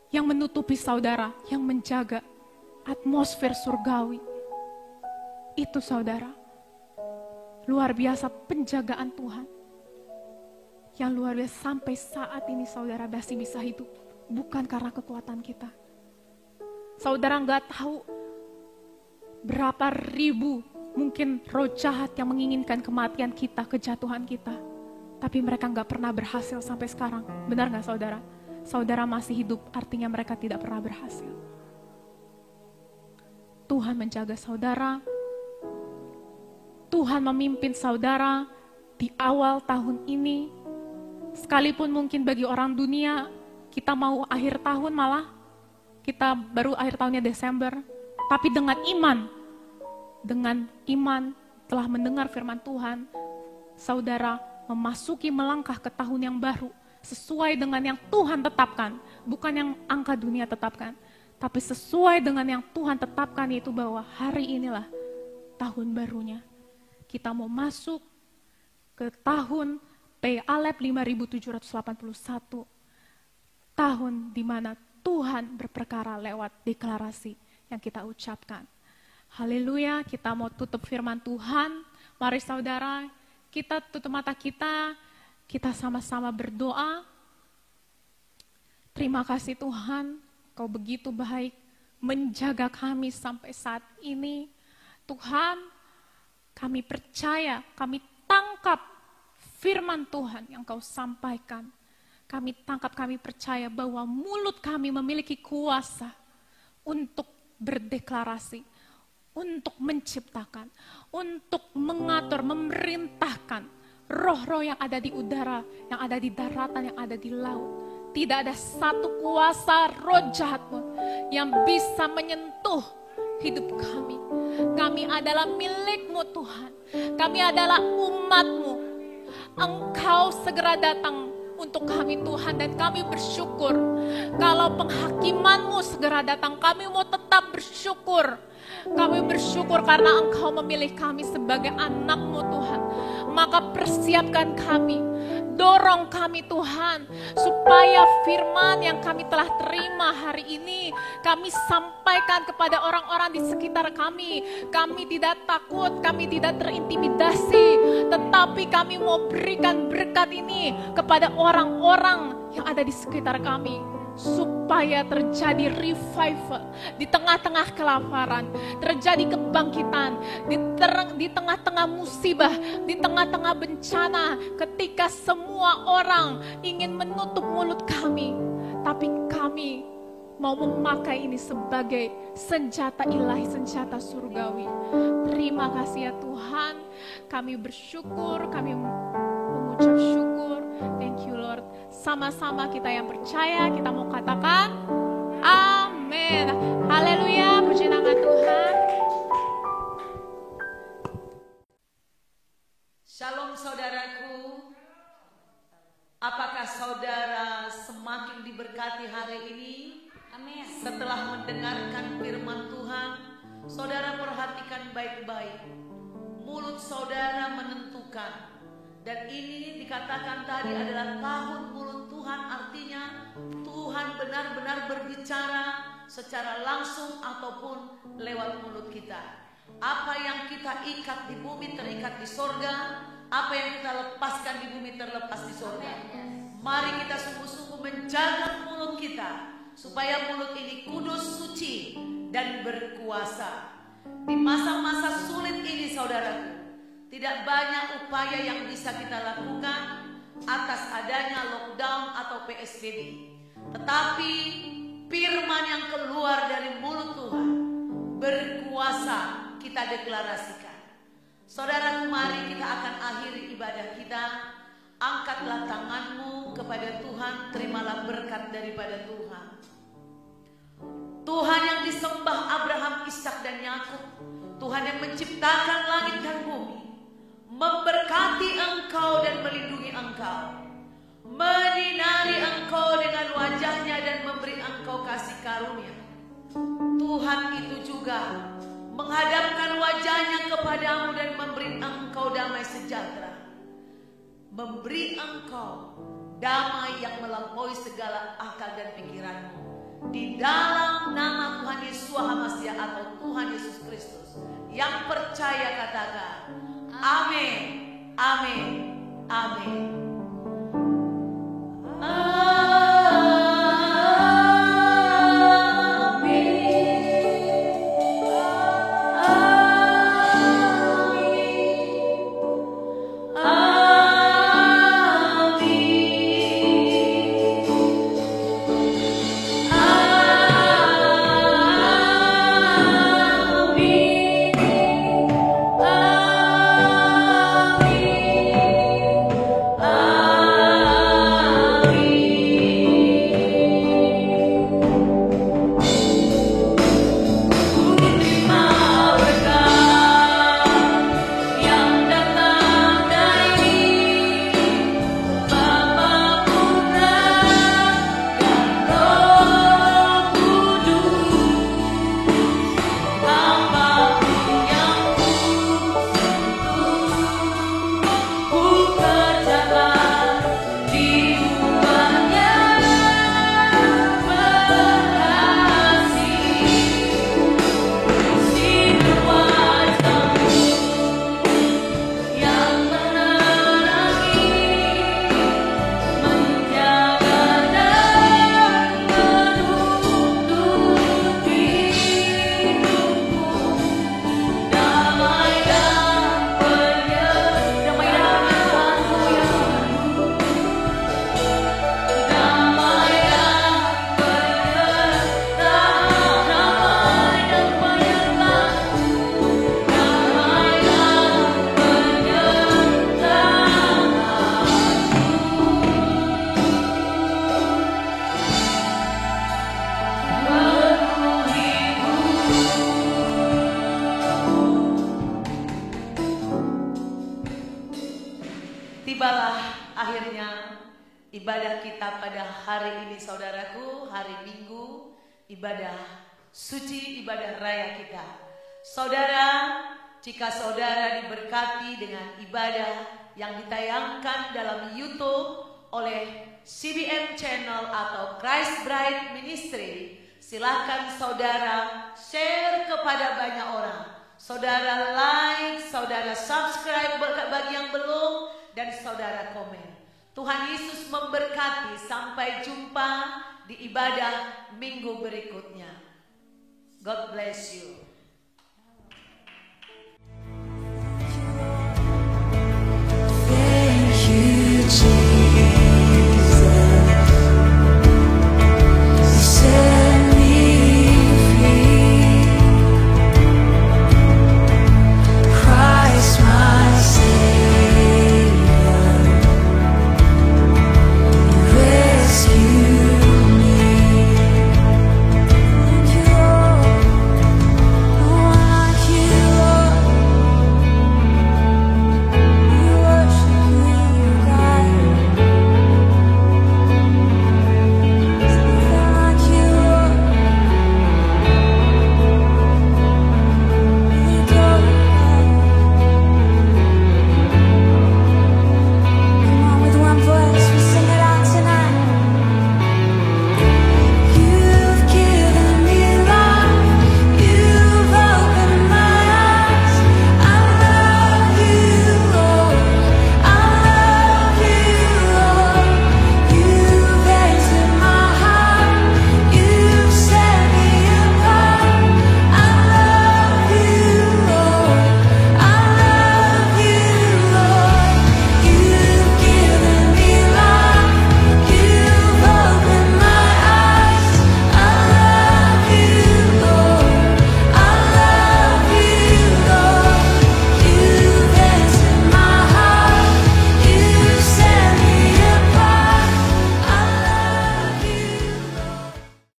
Speaker 3: yang menutupi saudara, yang menjaga atmosfer surgawi. Itu saudara, luar biasa penjagaan Tuhan. Yang luar biasa sampai saat ini saudara masih bisa hidup. Bukan karena kekuatan kita. Saudara gak tahu berapa ribu mungkin roh jahat yang menginginkan kematian kita, kejatuhan kita. Tapi mereka gak pernah berhasil sampai sekarang. Benar gak saudara? Saudara masih hidup, artinya mereka tidak pernah berhasil. Tuhan menjaga saudara. Tuhan memimpin saudara di awal tahun ini. Sekalipun mungkin bagi orang dunia, kita mau akhir tahun malah, kita baru akhir tahunnya Desember. Tapi dengan iman telah mendengar firman Tuhan, saudara memasuki melangkah ke tahun yang baru. Sesuai dengan yang Tuhan tetapkan, bukan yang angka dunia tetapkan, tapi sesuai dengan yang Tuhan tetapkan, yaitu bahwa hari inilah tahun barunya. Kita mau masuk ke tahun P Alep 5781, tahun di mana Tuhan berperkara lewat deklarasi yang kita ucapkan. Haleluya, kita mau tutup firman Tuhan. Mari saudara, kita tutup mata kita sama-sama berdoa. Terima kasih Tuhan, Kau begitu baik menjaga kami sampai saat ini. Tuhan, kami percaya, kami tangkap firman Tuhan yang Kau sampaikan. Kami tangkap, kami percaya bahwa mulut kami memiliki kuasa untuk berdeklarasi, untuk menciptakan, untuk mengatur, memerintahkan roh-roh yang ada di udara, yang ada di daratan, yang ada di laut. Tidak ada satu kuasa roh jahat pun yang bisa menyentuh hidup kami. Kami adalah milik-Mu Tuhan. Kami adalah umat-Mu. Engkau segera datang untuk kami Tuhan, dan kami bersyukur. Kalau penghakiman-Mu segera datang, kami mau tetap bersyukur. Kami bersyukur karena Engkau memilih kami sebagai anak-Mu Tuhan. Maka persiapkan kami, dorong kami Tuhan, supaya firman yang kami telah terima hari ini kami sampaikan kepada orang-orang di sekitar kami. Kami tidak takut, kami tidak terintimidasi, tetapi kami mau berikan berkat ini kepada orang-orang yang ada di sekitar kami, supaya terjadi revival di tengah-tengah kelaparan, terjadi kebangkitan di tengah-tengah musibah, di tengah-tengah bencana, ketika semua orang ingin menutup mulut kami, tapi kami mau memakai ini sebagai senjata ilahi, senjata surgawi. Terima kasih ya Tuhan, kami bersyukur, kami mengucap syukur. Thank you Lord. Sama-sama kita yang percaya, kita mau katakan amin. Haleluya, puji nama Tuhan.
Speaker 4: Shalom saudaraku. Apakah saudara semakin diberkati hari ini?
Speaker 1: Amin.
Speaker 4: Setelah mendengarkan firman Tuhan, saudara perhatikan baik-baik. Mulut saudara menentukan. Dan ini dikatakan tadi adalah tahun mulut Tuhan, artinya Tuhan benar-benar berbicara secara langsung ataupun lewat mulut kita. Apa yang kita ikat di bumi terikat di sorga, apa yang kita lepaskan di bumi terlepas di sorga. Mari kita sungguh-sungguh menjaga mulut kita, supaya mulut ini kudus, suci, dan berkuasa. Di masa-masa sulit ini saudaraku, tidak banyak upaya yang bisa kita lakukan atas adanya lockdown atau PSBB. Tetapi firman yang keluar dari mulut Tuhan berkuasa, kita deklarasikan. Saudara, mari kita akan akhiri ibadah kita. Angkatlah tanganmu kepada Tuhan, terimalah berkat daripada Tuhan. Tuhan yang disembah Abraham, Ishak, dan Yakub, Tuhan yang menciptakan langit dan bumi, memberkati engkau dan melindungi engkau, menyinari engkau dengan wajahnya dan memberi engkau kasih karunia. Tuhan itu juga menghadapkan wajahnya kepadamu dan memberi engkau damai sejahtera, memberi engkau damai yang melampaui segala akal dan pikiranmu. Di dalam nama Tuhan Yesus HaMasiah atau Tuhan Yesus Kristus, yang percaya katakan amin, amin, amin. Tibalah akhirnya ibadah kita pada hari ini saudaraku, hari Minggu, ibadah suci, ibadah raya kita. Saudara, jika saudara diberkati dengan ibadah yang ditayangkan dalam YouTube oleh CBM Channel atau Christ Bride Ministry, silakan saudara share kepada banyak orang. Saudara like, saudara subscribe bagi yang belum, dan saudara komen. Tuhan Yesus memberkati. Sampai jumpa di ibadah minggu berikutnya. God bless you.